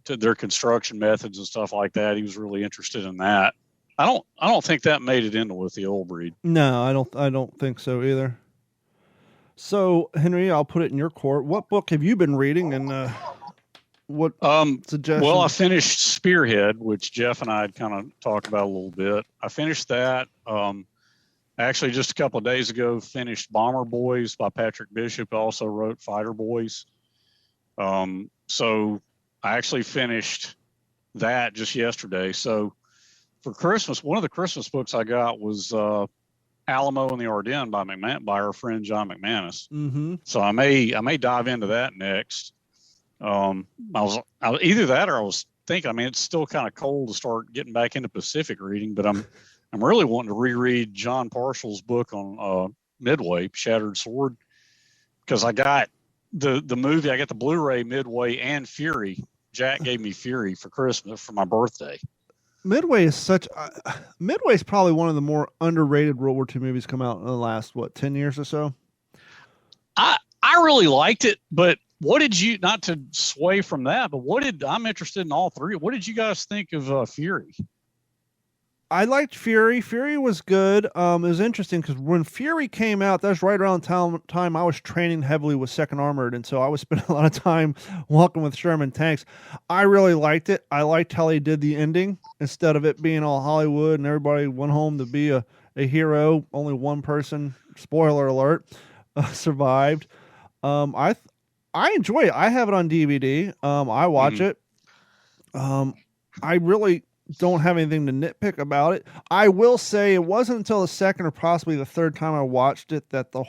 D: to their construction methods and stuff like that. He was really interested in that. I don't think that made it into with the old breed.
B: No, I don't think so either. So, Henry, I'll put it in your court. What book have you been reading, and what suggestions?
D: Well, I finished Spearhead, which Jeff and I had kind of talked about a little bit. I finished that. Actually, just a couple of days ago, finished Bomber Boys by Patrick Bishop. Also wrote Fighter Boys. So I actually finished that just yesterday. So for Christmas, one of the Christmas books I got was Alamo and the Ardennes by our friend John McManus.
B: Mm-hmm.
D: So I may dive into that next. I was either that or I was thinking. I mean, it's still kind of cold to start getting back into Pacific reading, but I'm really wanting to reread John Parshall's book on Midway, Shattered Sword, because I got the movie. I got the Blu-ray Midway and Fury. Jack gave me Fury for Christmas for my birthday.
B: Midway is Midway is probably one of the more underrated World War II movies come out in the last 10 years or so.
D: I really liked it, but what did you, not to sway from that, but I'm interested in all three. What did you guys think of Fury?
B: I liked Fury. Fury was good. It was interesting because when Fury came out, that was right around the time I was training heavily with 2nd Armored, and so I was spending a lot of time walking with Sherman tanks. I really liked it. I liked how they did the ending. Instead of it being all Hollywood and everybody went home to be a hero, only one person, spoiler alert, survived. I enjoy it. I have it on DVD. I watch it. I really don't have anything to nitpick about it. I will say it wasn't until the second or possibly the third time I watched it that the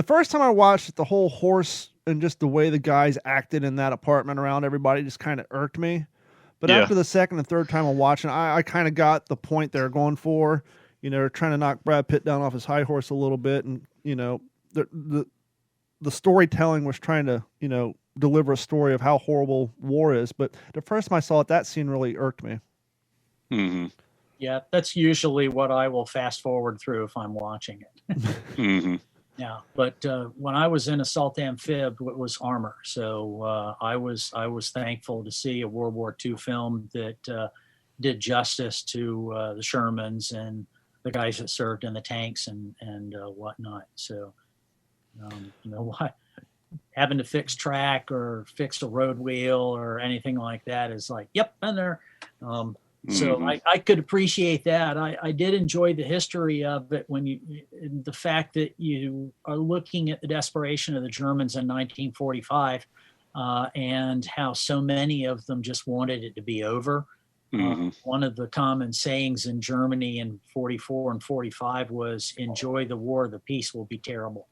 B: first time I watched it, the whole horse and just the way the guys acted in that apartment around everybody just kind of irked me. But after the second and third time of watching, I kind of got the point they're going for. They're trying to knock Brad Pitt down off his high horse a little bit, and the storytelling was trying to deliver a story of how horrible war is. But the first time I saw it, that scene really irked me.
D: Mm-hmm.
E: Yeah, that's usually what I will fast forward through if I'm watching it.
D: Mm-hmm.
E: Yeah, but when I was in Assault Amphib, it was Armor. So I was thankful to see a World War II film that did justice to the Shermans and the guys that served in the tanks and whatnot. So, why having to fix track or fix a road wheel or anything like that is like, yep, been there. So I could appreciate that. I did enjoy the history of it the fact that you are looking at the desperation of the Germans in 1945 and how so many of them just wanted it to be over. One of the common sayings in Germany in 44 and 45 was, enjoy the war, the peace will be terrible.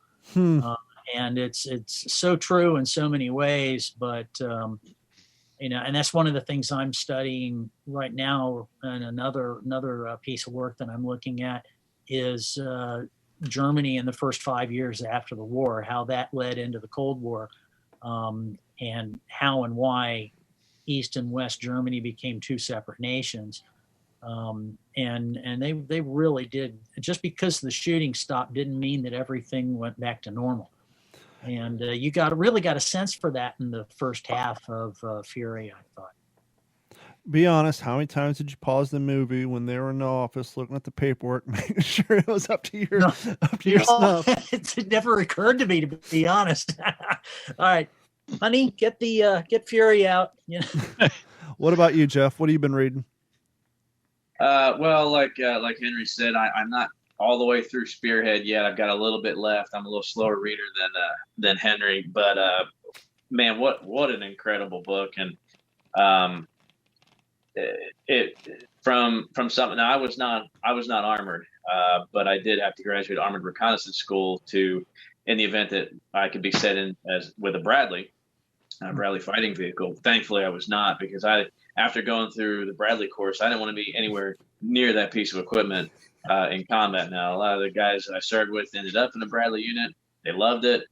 E: And it's so true in so many ways, but and that's one of the things I'm studying right now. And another piece of work that I'm looking at is Germany in the first 5 years after the war, how that led into the Cold War, and how and why East and West Germany became two separate nations. And they really did. Just because the shooting stopped didn't mean that everything went back to normal. And you really got a sense for that in the first half of Fury, I thought.
B: Be honest, how many times did you pause the movie when they were in the office looking at the paperwork, making sure it was up to your snuff?
E: It never occurred to me, to be honest. All right, honey, get Fury out.
B: What about you, Jeff? What have you been reading?
C: Well, like Henry said, I'm not all the way through Spearhead yet. I've got a little bit left. I'm a little slower reader than Henry, but man, what an incredible book. And it from something. Now, I was not armored, but I did have to graduate Armored Reconnaissance School in the event that I could be set in with a Bradley fighting vehicle. Thankfully, I was not, because after going through the Bradley course, I didn't want to be anywhere near that piece of equipment in combat. Now, a lot of the guys that I served with ended up in the Bradley unit. They loved it.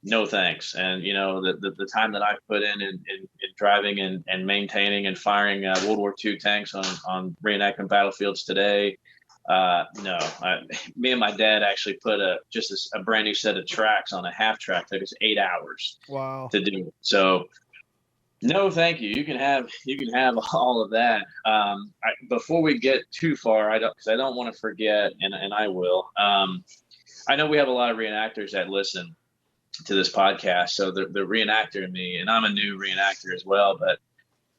C: No thanks. And the time that I put in driving and maintaining and firing World War II tanks on reenactment battlefields today, no. Me and my dad actually put a brand new set of tracks on a half track. Took us 8 hours.
B: Wow.
C: To do. So no, thank you. You can have all of that. Before we get too far, because I don't want to forget, and I will. I know we have a lot of reenactors that listen to this podcast. So the reenactor in me, and I'm a new reenactor as well, but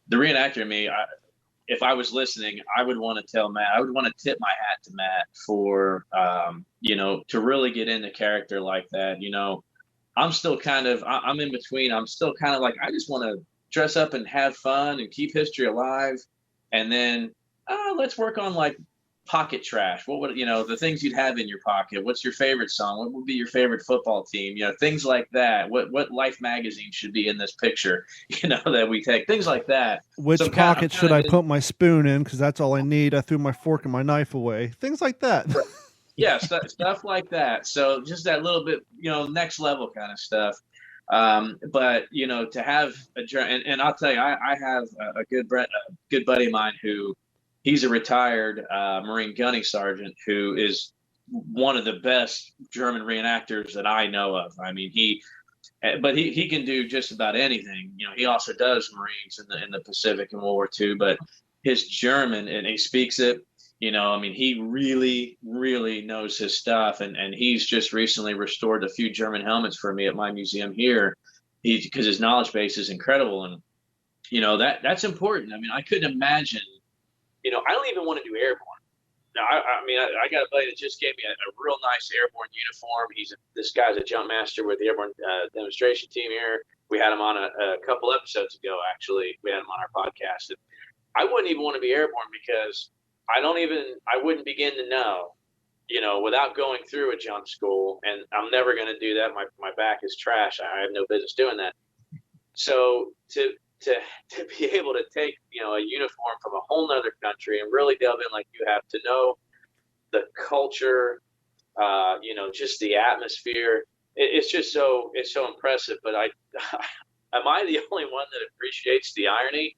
C: the reenactor in me, if I was listening, I would want to tell Matt, I would want to tip my hat to Matt for, to really get into character like that. I'm still I'm in between. I'm still kind of like, I just want to dress up and have fun and keep history alive. And then let's work on like pocket trash. What would, the things you'd have in your pocket? What's your favorite song? What would be your favorite football team? Things like that. What Life magazine should be in this picture, that we take, things like that.
B: Which pocket should I put my spoon in? Because that's all I need. I threw my fork and my knife away. Things like that.
C: Yeah. Stuff like that. So just that little bit, next level kind of stuff. But to have and I'll tell you, I have a good buddy of mine who, he's a retired Marine gunny sergeant who is one of the best German reenactors that I know of. I mean, he can do just about anything. He also does Marines in the Pacific and World War II, but his German, and he speaks it, he really, really knows his stuff. And he's just recently restored a few German helmets for me at my museum here, because his knowledge base is incredible. And, that's important. I mean, I couldn't imagine, I don't even want to do airborne. Now, I got a buddy that just gave me a real nice airborne uniform. This guy's a jump master with the airborne demonstration team here. We had him on a couple episodes ago, actually. We had him on our podcast. And I wouldn't even want to be airborne, because I wouldn't begin to know, without going through a jump school, and I'm never going to do that. My back is trash. I have no business doing that. So to be able to take, a uniform from a whole nother country and really delve in like you have, to know the culture, just the atmosphere, it's so impressive. But am I the only one that appreciates the irony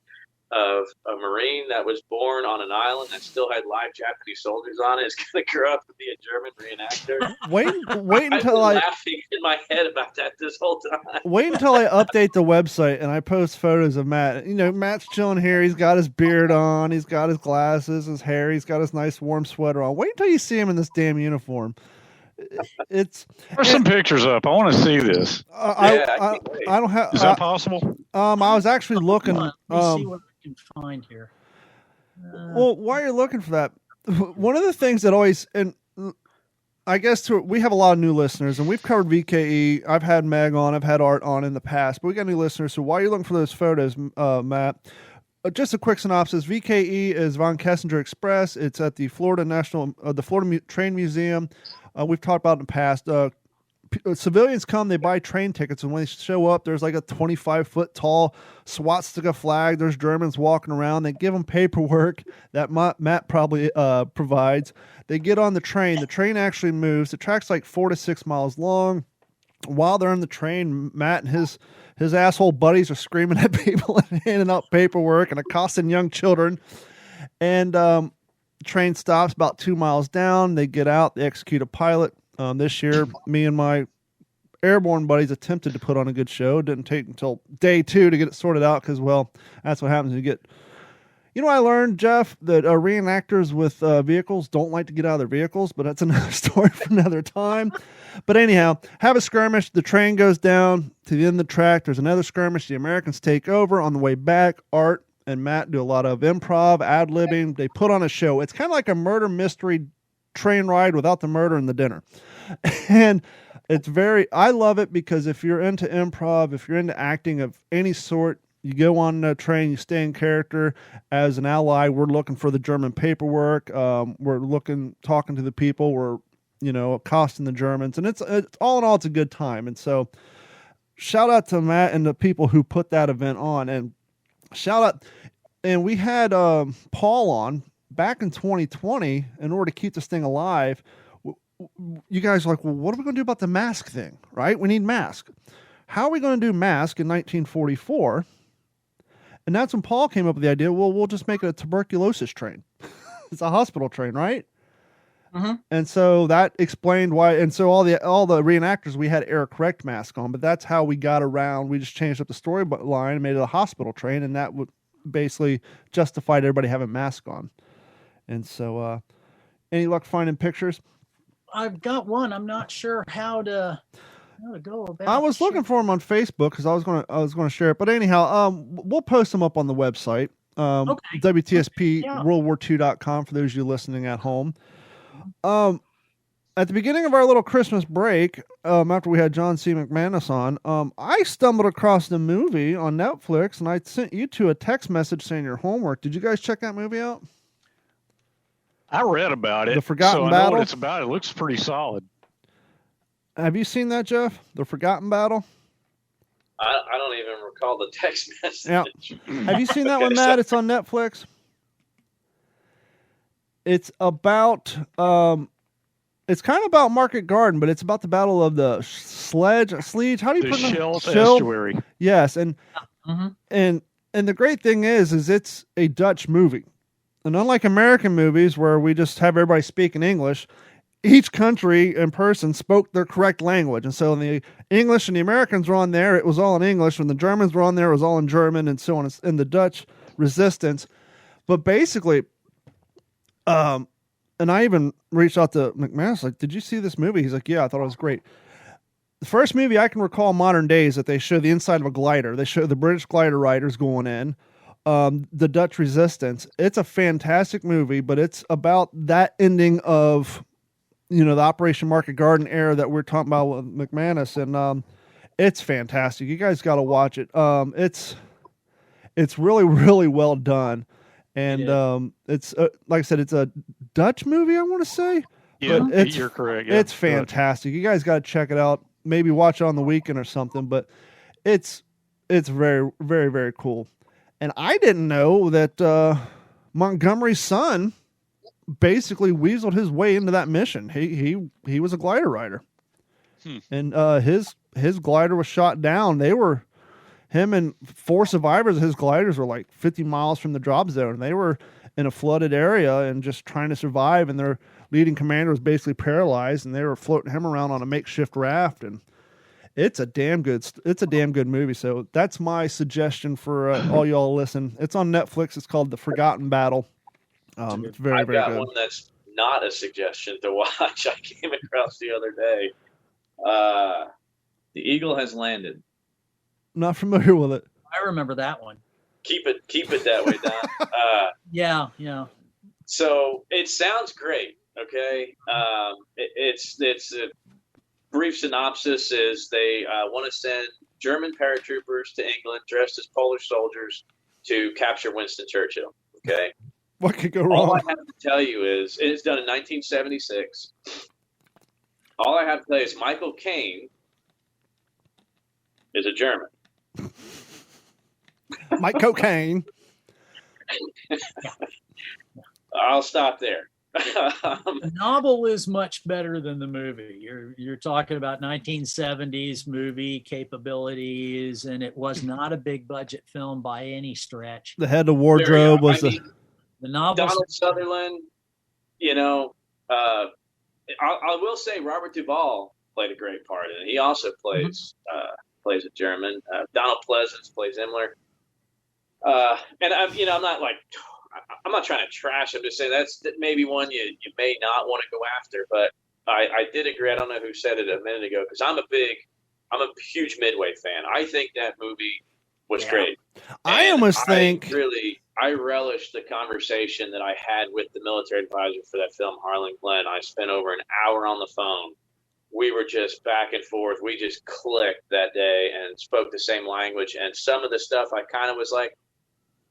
C: of a Marine that was born on an island that still had live Japanese soldiers on it is going to grow up to be a German reenactor.
B: Wait until
C: I've been laughing in my head about that this whole time.
B: Wait until I update the website and I post photos of Matt. You know, Matt's chilling here. He's got his beard on. He's got his glasses, his hair. He's got his nice warm sweater on. Wait until you see him in this damn uniform. There's
D: some pictures up. I want to see this.
B: I don't have.
D: Is that possible?
B: I was actually looking.
E: Let me see what I can find here.
B: Well, while you're looking for that, one of the things that always, and I guess we have a lot of new listeners, and we've covered VKE. I've had Meg on, I've had Art on in the past, but we got new listeners. So while you're looking for those photos, Matt, just a quick synopsis: VKE is Von Kessinger Express. It's at the Florida Train Museum. We've talked about it in the past. Civilians come, they buy train tickets, and when they show up, there's like a 25-foot tall swastika flag. There's Germans walking around. They give them paperwork that Matt probably provides. They get on the train. The train actually moves. The track's like 4 to 6 miles long. While they're in the train, Matt and his asshole buddies are screaming at people and handing out paperwork and accosting young children. And the train stops about 2 miles down. They get out. They execute a pilot. This year, me and my airborne buddies attempted to put on a good show. It didn't take until day 2 to get it sorted out because, well, that's what happens when you get... You know, I learned, Jeff, that reenactors with vehicles don't like to get out of their vehicles, but that's another story for another time. But anyhow, have a skirmish. The train goes down to the end of the track. There's another skirmish. The Americans take over. On the way back, Art and Matt do a lot of improv, ad-libbing. They put on a show. It's kind of like a murder mystery train ride without the murder and the dinner. And I love it because if you're into improv, if you're into acting of any sort, you go on a train, you stay in character. As an ally, we're looking for the German paperwork. We're talking to the people. We're, accosting the Germans. And it's all in all, it's a good time. And so shout out to Matt and the people who put that event on. And shout out, and we had Paul on back in 2020 in order to keep this thing alive. You guys are like, well, what are we going to do about the mask thing, right? We need masks. How are we going to do mask in 1944? And that's when Paul came up with the idea, well, we'll just make it a tuberculosis train. It's a hospital train, right?
E: Mm-hmm.
B: And so that explained why. And so all the reenactors, we had error correct mask on, but that's how we got around. We just changed up the storyline and made it a hospital train, and that would basically justified everybody having masks on. And so, any luck finding pictures?
E: I've got one. I'm not sure how to go about.
B: I was looking for them on Facebook because I was going to share it. But anyhow, we'll post them up on the website.
E: Okay.
B: WTSP WorldWar2.com for those of you listening at home. At the beginning of our little Christmas break, after we had John C. McManus on, I stumbled across the movie on Netflix, and I sent you two a text message saying your homework. Did you guys check that movie out?
D: I read about it.
B: The Forgotten
D: so
B: Battle?
D: I know what it's about. It looks pretty solid.
B: Have you seen that, Jeff? The Forgotten Battle?
C: I don't even recall the text message.
B: Yeah. Have you seen that one, Matt? It's on Netflix. It's about... it's kind of about Market Garden, but it's about the Battle of the Sledge. How do you put it?
D: Scheldt Estuary.
B: Yes, and the great thing is it's a Dutch movie. And unlike American movies where we just have everybody speak in English, each country and person spoke their correct language. And so when the English and the Americans were on there, it was all in English. When the Germans were on there, it was all in German, and so on. In the Dutch resistance. But basically, and I even reached out to McManus, like, did you see this movie? He's like, yeah, I thought it was great. The first movie I can recall modern days that they show the inside of a glider. They show the British glider riders going in. The Dutch resistance. It's a fantastic movie, but it's about that ending of, the Operation Market Garden era that we're talking about with McManus, and it's fantastic. You guys got to watch it. It's really, really well done, and it's like I said, it's a Dutch movie. I want to say,
D: yeah,
B: but
D: you're correct. Yeah,
B: it's fantastic. You guys got to check it out. Maybe watch it on the weekend or something, but it's very, very, very cool. And I didn't know that Montgomery's son basically weaseled his way into that mission. He was a glider rider, and his glider was shot down. him and 4 survivors of his gliders were like 50 miles from the drop zone. They were in a flooded area and just trying to survive, and their leading commander was basically paralyzed, and they were floating him around on a makeshift raft. And it's a damn good movie. So that's my suggestion for all y'all listen. It's on Netflix. It's called The Forgotten Battle. It's very,
C: I've
B: very
C: got
B: good.
C: one that's not a suggestion to watch. I came across the other day. The Eagle Has Landed.
B: Not familiar with it.
E: I remember that one.
C: Keep it that way, Don.
E: Yeah.
C: So it sounds great. Okay. It's a brief synopsis is they want to send German paratroopers to England dressed as Polish soldiers to capture Winston Churchill. Okay.
B: What could go wrong?
C: All I have to tell you is it's done in 1976. All I have to tell you is Michael Caine is a German.
B: Mike Cocaine.
C: I'll stop there.
E: The novel is much better than the movie. You're talking about 1970s movie capabilities, and it was not a big budget film by any stretch.
B: The head of wardrobe was
E: the novel.
C: Donald Sutherland. I will say Robert Duvall played a great part in it. He also plays a German. Donald Pleasance plays Himmler. And I'm not trying to trash. I'm just saying that's maybe one you may not want to go after. But I did agree. I don't know who said it a minute ago because I'm a huge Midway fan. I think that movie was great.
B: I almost think
C: I relished the conversation that I had with the military advisor for that film, Harlan Glenn. I spent over an hour on the phone. We were just back and forth. We just clicked that day and spoke the same language. And some of the stuff I kind of was like,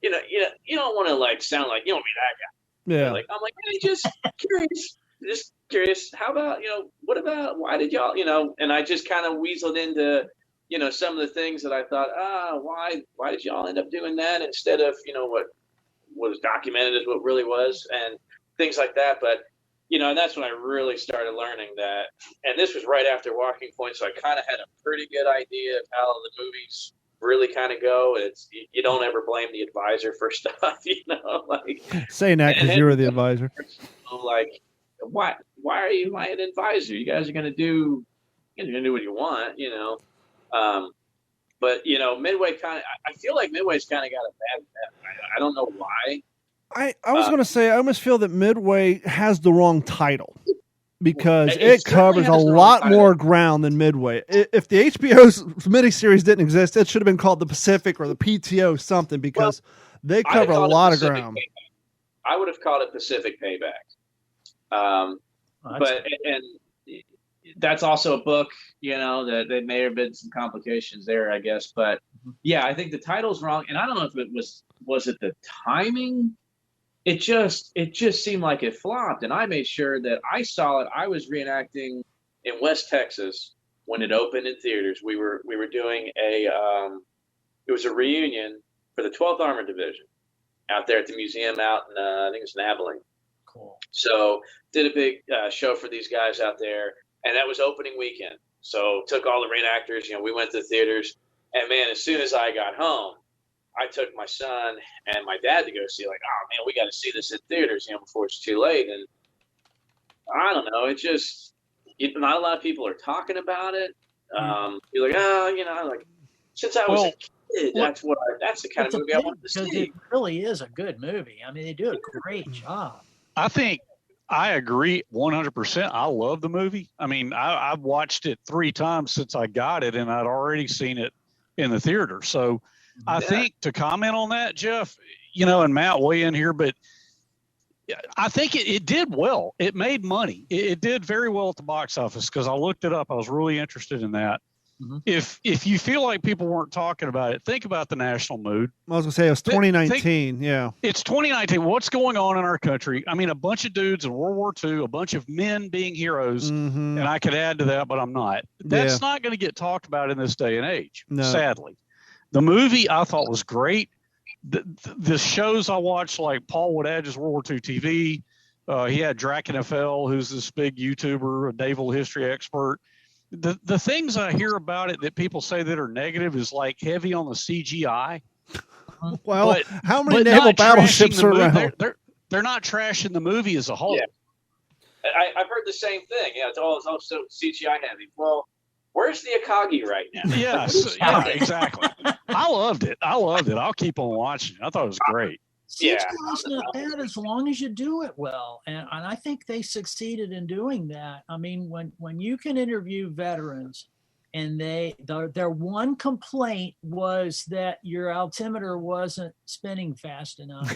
C: you don't want to sound like you don't be that guy.
B: Yeah.
C: I'm like, hey, just curious. How about, what about, why did y'all, and I just kind of weaseled into, some of the things that I thought, why did y'all end up doing that instead of, what was documented as what really was and things like that. But, and that's when I really started learning that. And this was right after Walking Point. So I kind of had a pretty good idea of how the movies really kind of go. It's you don't ever blame the advisor for stuff,
B: saying that because you were the advisor.
C: Why are you my advisor? You guys are going to do what you want, But Midway I feel like Midway's kind of got a bad rep. I don't know why.
B: I was going to say I almost feel that Midway has the wrong title. Because it covers a lot more ground than Midway. If the HBO's miniseries didn't exist, it should have been called the Pacific or the PTO something because they cover a lot of ground.
C: I would have called it Pacific Payback. But that's also a book, that may have been some complications there, I guess. But yeah, I think the title's wrong. And I don't know if it was it the timing? It just seemed like it flopped, and I made sure that I saw it. I was reenacting in West Texas when it opened in theaters. We were doing it was a reunion for the 12th Armored Division out there at the museum out in I think it's in Abilene.
E: Cool.
C: So did a big show for these guys out there, and that was opening weekend. So took all the reenactors. We went to the theaters, and man, as soon as I got home, I took my son and my dad to go see, we got to see this in theaters, before it's too late. And I don't know, it just, not a lot of people are talking about it. You're like, since I was a kid, that's the kind of movie I wanted to see.
E: It really is a good movie. I mean, they do a great job.
D: I think I agree 100%. I love the movie. I mean, I've watched it 3 times since I got it, and I'd already seen it in the theater. So I think to comment on that, Jeff, and Matt weigh in here, but I think it did well. It made money. It did very well at the box office because I looked it up. I was really interested in that. Mm-hmm. If you feel like people weren't talking about it, think about the national mood.
B: I was going to say it was 2019. Yeah.
D: It's 2019. What's going on in our country? I mean, a bunch of dudes in World War II, a bunch of men being heroes, and I could add to that, but I'm not. That's not going to get talked about in this day and age, sadly. The movie I thought was great. The shows I watched, like Paul Woodadge's World War II TV, he had Drac NFL, who's this big YouTuber, a naval history expert. The things I hear about it that people say that are negative is like heavy on the CGI.
B: Well, how many naval battleships are around?
D: They're not trashing the movie as a whole.
C: Yeah. I've heard the same thing. Yeah, it's also CGI heavy. Well, where's the Akagi right now?
D: Yes, yeah, exactly. I loved it. I'll keep on watching it. I thought it was great.
E: CGI is not bad as long as you do it well, and I think they succeeded in doing that. I mean, when you can interview veterans, and their one complaint was that your altimeter wasn't spinning fast enough,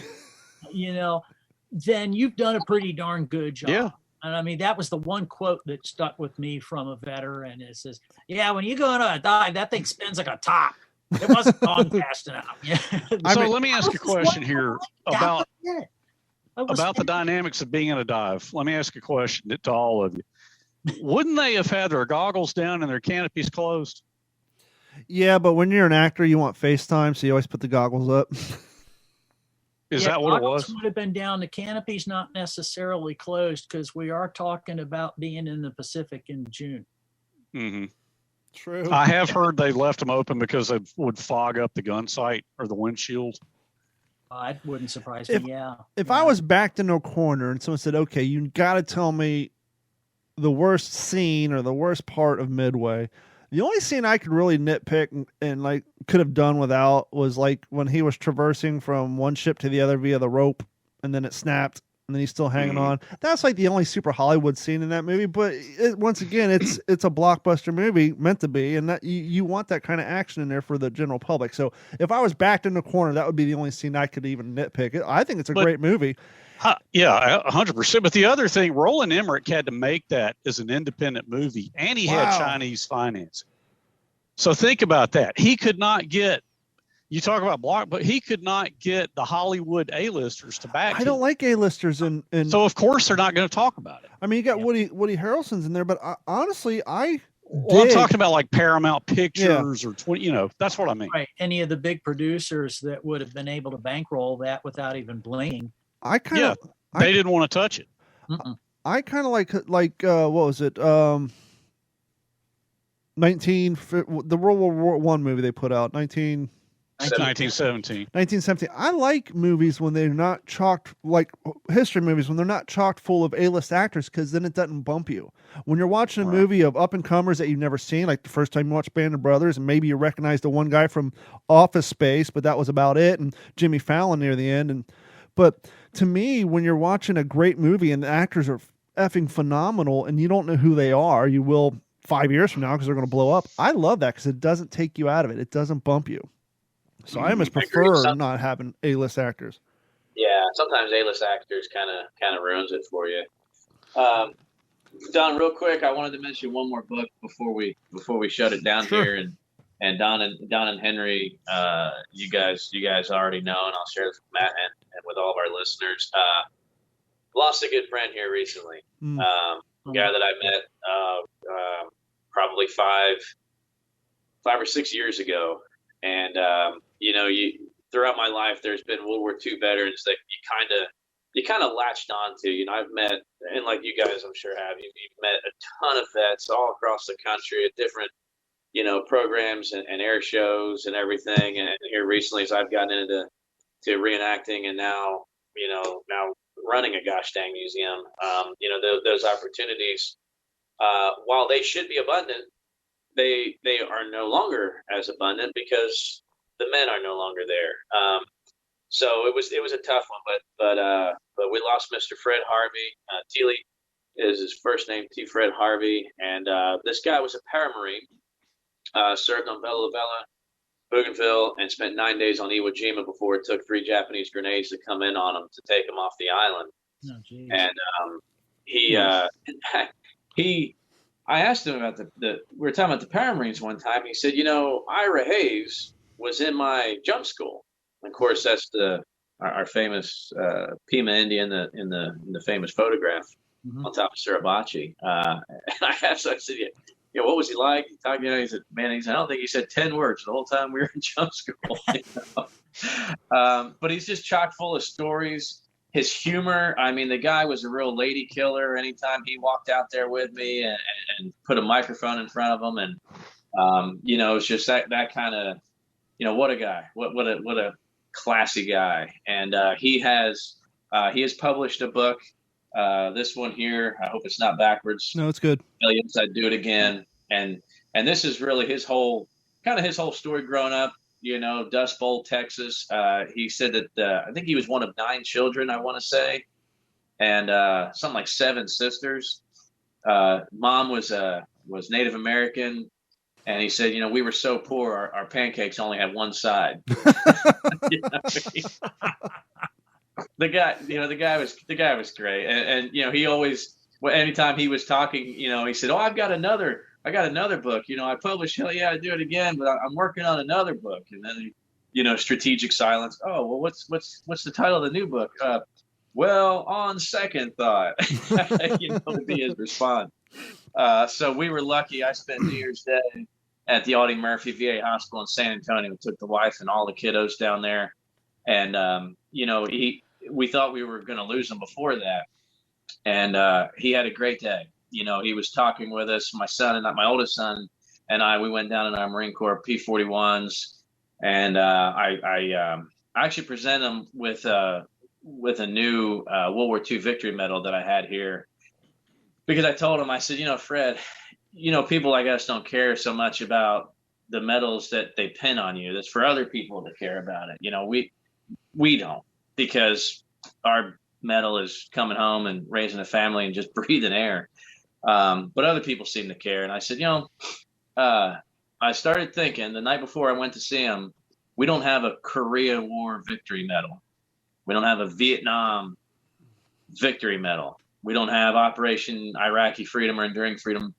E: then you've done a pretty darn good job.
D: Yeah.
E: And I mean, that was the one quote that stuck with me from a veteran. It says, "Yeah, when you go into a dive, that thing spins like a top. It wasn't going fast enough." Yeah.
D: So let me ask a question here about the dynamics of being in a dive. Let me ask a question to all of you. Wouldn't they have had their goggles down and their canopies closed?
B: Yeah, but when you're an actor, you want FaceTime, so you always put the goggles up.
D: Is that what it was?
E: Would have been down. The canopy's not necessarily closed because we are talking about being in the Pacific in June.
D: Mm-hmm.
B: True.
D: I have heard they left them open because they would fog up the gun sight or the windshield.
E: It wouldn't surprise me.
B: If I was backed into a corner and someone said, "Okay, you got to tell me the worst scene or the worst part of Midway," the only scene I could really nitpick and like could have done without was like when he was traversing from one ship to the other via the rope, and then it snapped, and then he's still hanging on. That's like the only super Hollywood scene in that movie. But once again, it's a blockbuster movie meant to be, and that you want that kind of action in there for the general public. So if I was backed in the corner, that would be the only scene I could even nitpick. I think it's a great movie.
D: Yeah, 100%. But the other thing, Roland Emmerich had to make that as an independent movie, and he had Chinese financing. So think about that. He could not get, you talk about but he could not get the Hollywood A-listers to back him.
B: I don't like A-listers. And
D: so, of course, they're not going to talk about it.
B: I mean, you got Woody Harrelson's in there, but honestly, I'm
D: talking about like Paramount Pictures or 20, that's what I mean.
E: Right. Any of the big producers that would have been able to bankroll that without even blinking.
D: They didn't want to touch it.
B: I kind of like what was it? The World War I movie they put out, 1917. I like movies when they're not chocked, like history movies, when they're not chocked full of A-list actors, because then it doesn't bump you. When you're watching a movie of up-and-comers that you've never seen, like the first time you watch Band of Brothers, and maybe you recognize the one guy from Office Space, but that was about it, and Jimmy Fallon near the end. But to me, when you're watching a great movie and the actors are effing phenomenal and you don't know who they are, you will 5 years from now because they're going to blow up. I love that because it doesn't take you out of it. It doesn't bump you. So I almost prefer not having A-list actors.
C: Yeah, sometimes A-list actors kind of ruins it for you. Don, real quick, I wanted to mention one more book before we shut it down here, and Don and Henry, you guys already know, and I'll share this with Matt and with all of our listeners. Lost a good friend here recently. A guy that I met probably 5 or 6 years ago, and throughout my life, there's been World War II veterans that you kind of latched onto. I've met, and like you guys, I'm sure you've met a ton of vets all across the country at different programs and air shows and everything. And here recently, as I've gotten into reenacting and now running a gosh dang museum, those opportunities, while they should be abundant, they are no longer as abundant because the men are no longer there. So it was a tough one, but we lost Mr. Fred Harvey. Teely is his first name, T. Fred Harvey, and this guy was a paramarine. Served on Bella Bella, Bougainville, and spent 9 days on Iwo Jima before it took 3 Japanese grenades to come in on him to take him off the island.
E: Oh,
C: and I asked him about we were talking about the paramarines one time. He said, Ira Hayes was in my jump school. And of course, that's our famous Pima Indian in the famous photograph on top of Suribachi. And I asked him, I said, what was he like? He talked, he said, man, I don't think he said 10 words the whole time we were in jump school. But he's just chock full of stories. his humor. I mean, the guy was a real lady killer. Anytime he walked out there with me and put a microphone in front of him, and it's just that kind of, what a guy, what a classy guy. And he has published a book. This one here, I hope it's not backwards.
B: No, it's good.
C: Millions, I'd do it again. And this is really his whole story growing up, Dust Bowl, Texas. He said that I think he was one of 9 children, I want to say, and something like 7 sisters. Mom was Native American, and he said, we were so poor, our pancakes only had one side. The guy was great, and he always, anytime he was talking, he said, "Oh, I got another book. I published. Hell yeah, I do it again, but I'm working on another book." And then, strategic silence. Oh, well, what's the title of the new book? Well, on second thought, would be his response. So we were lucky. I spent New Year's Day at the Audie Murphy VA Hospital in San Antonio. Took the wife and all the kiddos down there, and we thought we were going to lose him before that, and he had a great day. He was talking with us, my son and my oldest son and I. We went down in our Marine Corps P-41s, and I actually presented him with a new World War II Victory Medal that I had here, because I told him, I said, Fred, people like us don't care so much about the medals that they pin on you. That's for other people to care about it. We don't, because our medal is coming home and raising a family and just breathing air. But other people seem to care. And I said, I started thinking the night before I went to see him, we don't have a Korea War Victory Medal. We don't have a Vietnam Victory Medal. We don't have Operation Iraqi Freedom or Enduring Freedom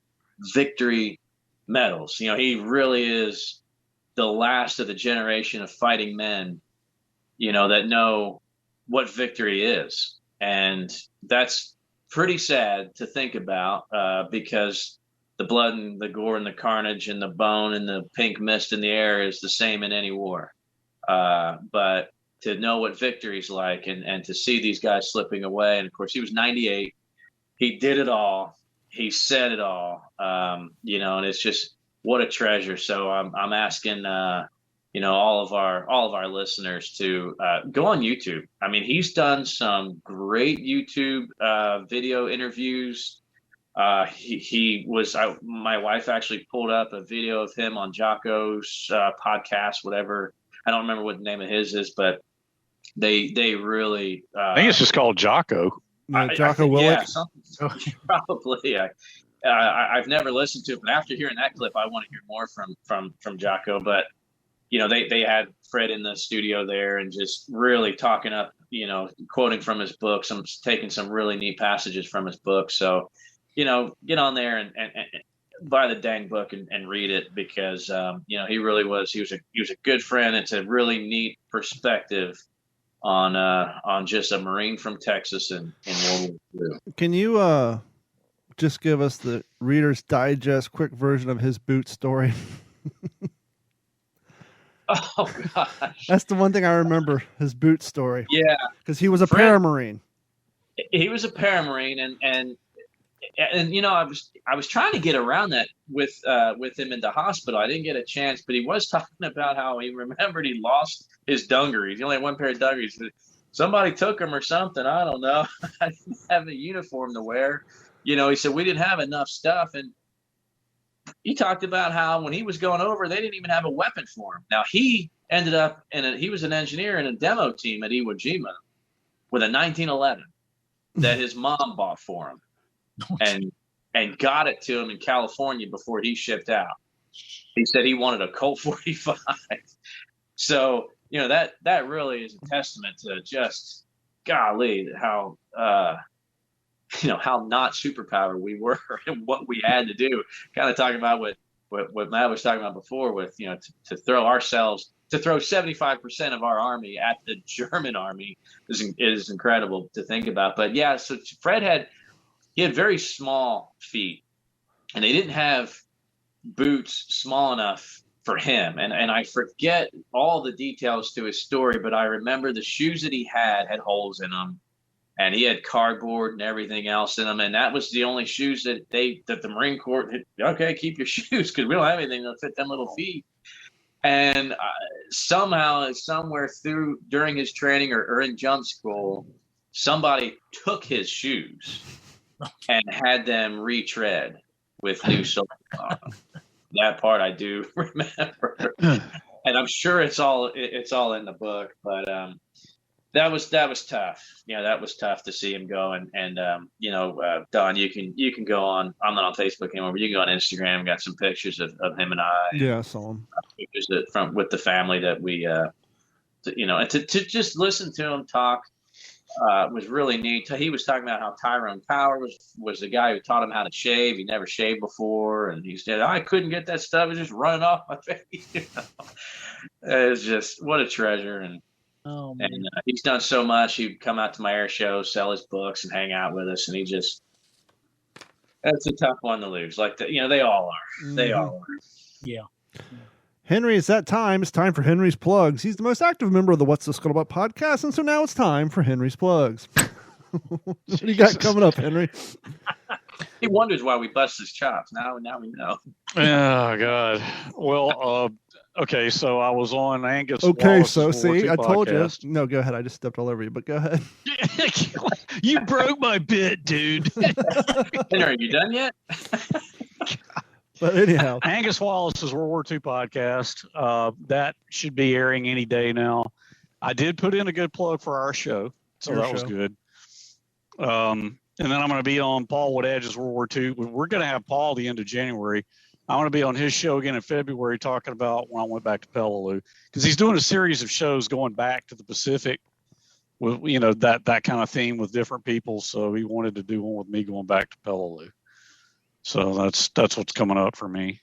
C: Victory Medals. He really is the last of the generation of fighting men, that know what victory is. And that's pretty sad to think about, because the blood and the gore and the carnage and the bone and the pink mist in the air is the same in any war. But to know what victory is like, and to see these guys slipping away. And of course, he was 98. He did it all. He said it all, and it's just, what a treasure. So I'm asking, all of our listeners to go on YouTube. I mean, he's done some great YouTube video interviews. My wife actually pulled up a video of him on Jocko's podcast, whatever. I don't remember what the name of his is, but they really.
D: I think it's just called Jocko.
B: Jocko Willett.
C: Yeah, probably. I've never listened to it, but after hearing that clip, I want to hear more from Jocko. But they had Fred in the studio there and just really talking up, quoting from his book, taking some really neat passages from his book. So, get on there and buy the dang book and read it, because he really was. He was a good friend. It's a really neat perspective on just a Marine from Texas in World War II.
B: Can you just give us the Reader's Digest quick version of his boot story?
C: Oh gosh,
B: that's the one thing I remember, his boot story.
C: Yeah,
B: because he was a paramarine.
C: He was a paramarine, and I was trying to get around that with him in the hospital. I didn't get a chance, but he was talking about how he remembered he lost his dungarees. He only had one pair of dungarees. Somebody took him or something. I don't know. I didn't have a uniform to wear. He said we didn't have enough stuff, and he talked about how when he was going over, they didn't even have a weapon for him. Now he ended up he was an engineer in a demo team at Iwo Jima with a 1911 that his mom bought for him, and got it to him in California before he shipped out. He said he wanted a Colt 45. So that really is a testament to just, golly, how how not superpowered we were and what we had to do. Kind of talking about what Matt was talking about before, with to throw 75% of our army at the German army is incredible to think about. But yeah, so Fred had very small feet, and they didn't have boots small enough for him. And I forget all the details to his story, but I remember the shoes that he had holes in them. and he had cardboard and everything else in them. And that was the only shoes that the Marine Corps had, okay, keep your shoes, because we don't have anything that'll fit them little feet. And somehow, somewhere during his training or in jump school, somebody took his shoes and had them retread with new soles on them. That part I do remember, and I'm sure it's all in the book. But that was tough. That was tough to see him go. And Don, you can go on. I'm not on Facebook anymore, but you can go on Instagram. Got some pictures of him and I.
B: Yeah, I saw him.
C: Pictures with the family that we, and to just listen to him talk was really neat. He was talking about how Tyrone Power was the guy who taught him how to shave. He never shaved before, and he said, I couldn't get that stuff. It was just running off my face. It was just, what a treasure. And he's done so much. He'd come out to my air show, sell his books, and hang out with us. And that's a tough one to lose. Like they all are. Mm-hmm. They all are.
E: Yeah.
B: Henry, it's that time. It's time for Henry's plugs. He's the most active member of the What's the Scuttlebutt podcast, and so now it's time for Henry's plugs. What do you got coming up, Henry?
C: He wonders why we bust his chops. Now we know.
D: Oh God. Well, okay. So I was on Angus.
B: Okay,
D: Wallace's
B: so see, I told
D: podcast.
B: you. No, go ahead. I just stepped all over you, but go ahead.
D: You broke my bit, dude.
C: And are you done yet?
B: But anyhow,
D: Angus Wallace's World War II podcast, that should be airing any day now. I did put in a good plug for our show, so that was good. And then I'm going to be on Paul Woodedge's World War II. We're going to have Paul the end of January. I'm going to be on his show again in February talking about when I went back to Peleliu, because he's doing a series of shows going back to the Pacific with that kind of theme with different people. So he wanted to do one with me going back to Peleliu. So that's what's coming up for me.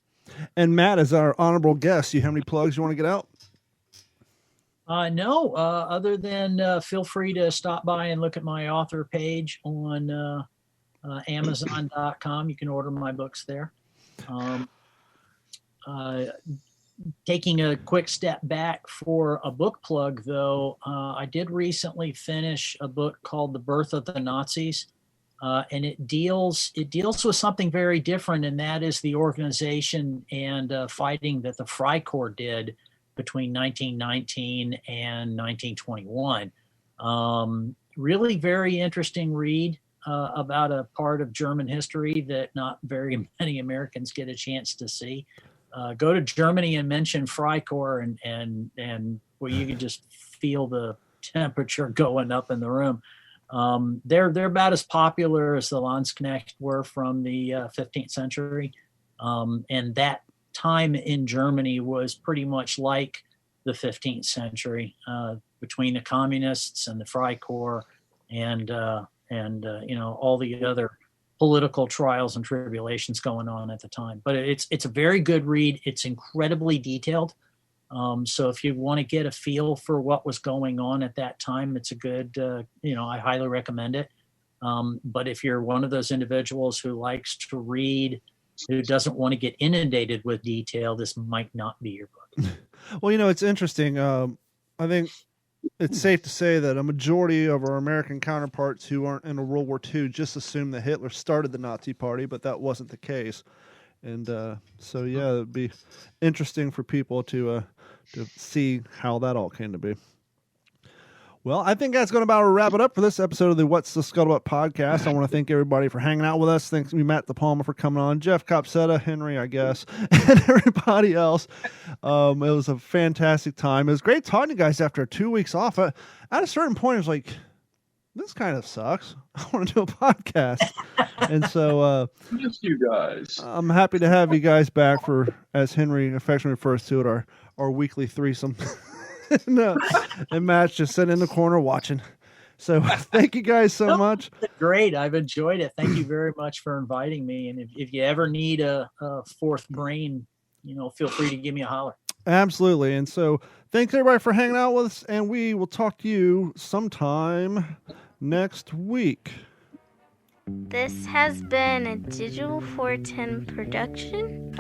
B: And Matt, as our honorable guest, you have any plugs you want to get out?
E: No, other than feel free to stop by and look at my author page on Amazon.com. You can order my books there. Taking a quick step back for a book plug, though, I did recently finish a book called The Birth of the Nazis. And it deals with something very different, and that is the organization and fighting that the Freikorps did between 1919 and 1921. Really very interesting read about a part of German history that not very many Americans get a chance to see. Go to Germany and mention Freikorps, and where you can just feel the temperature going up in the room. They're about as popular as the Landsknecht were from the 15th century. And that time in Germany was pretty much like the 15th century, between the communists and the Freikorps and all the other political trials and tribulations going on at the time. But it's a very good read. It's incredibly detailed. So if you want to get a feel for what was going on at that time, it's a good, I highly recommend it. But if you're one of those individuals who likes to read, who doesn't want to get inundated with detail, this might not be your book.
B: Well, it's interesting. I think it's safe to say that a majority of our American counterparts who aren't in World War II just assume that Hitler started the Nazi Party, but that wasn't the case. And so, yeah, it'd be interesting for people to see how that all came to be. Well, I think that's going to about wrap it up for this episode of the What's the Scuttlebutt podcast. I want to thank everybody for hanging out with us. Thanks to Matt DiPalma for coming on, Jeff Copsetta, Henry, I guess, and everybody else. It was a fantastic time. It was great talking to you guys after 2 weeks off. At a certain point, I was like, this kind of sucks. I want to do a podcast. And so
C: miss you guys.
B: I'm happy to have you guys back for, as Henry affectionately refers to it, our weekly threesome. And Matt's just sitting in the corner watching. So thank you guys so much.
E: Great. I've enjoyed it. Thank you very much for inviting me. And if you ever need a fourth brain, feel free to give me a holler.
B: Absolutely. And so thanks everybody for hanging out with us, and we will talk to you sometime next week.
F: This has been a Digital 410 production.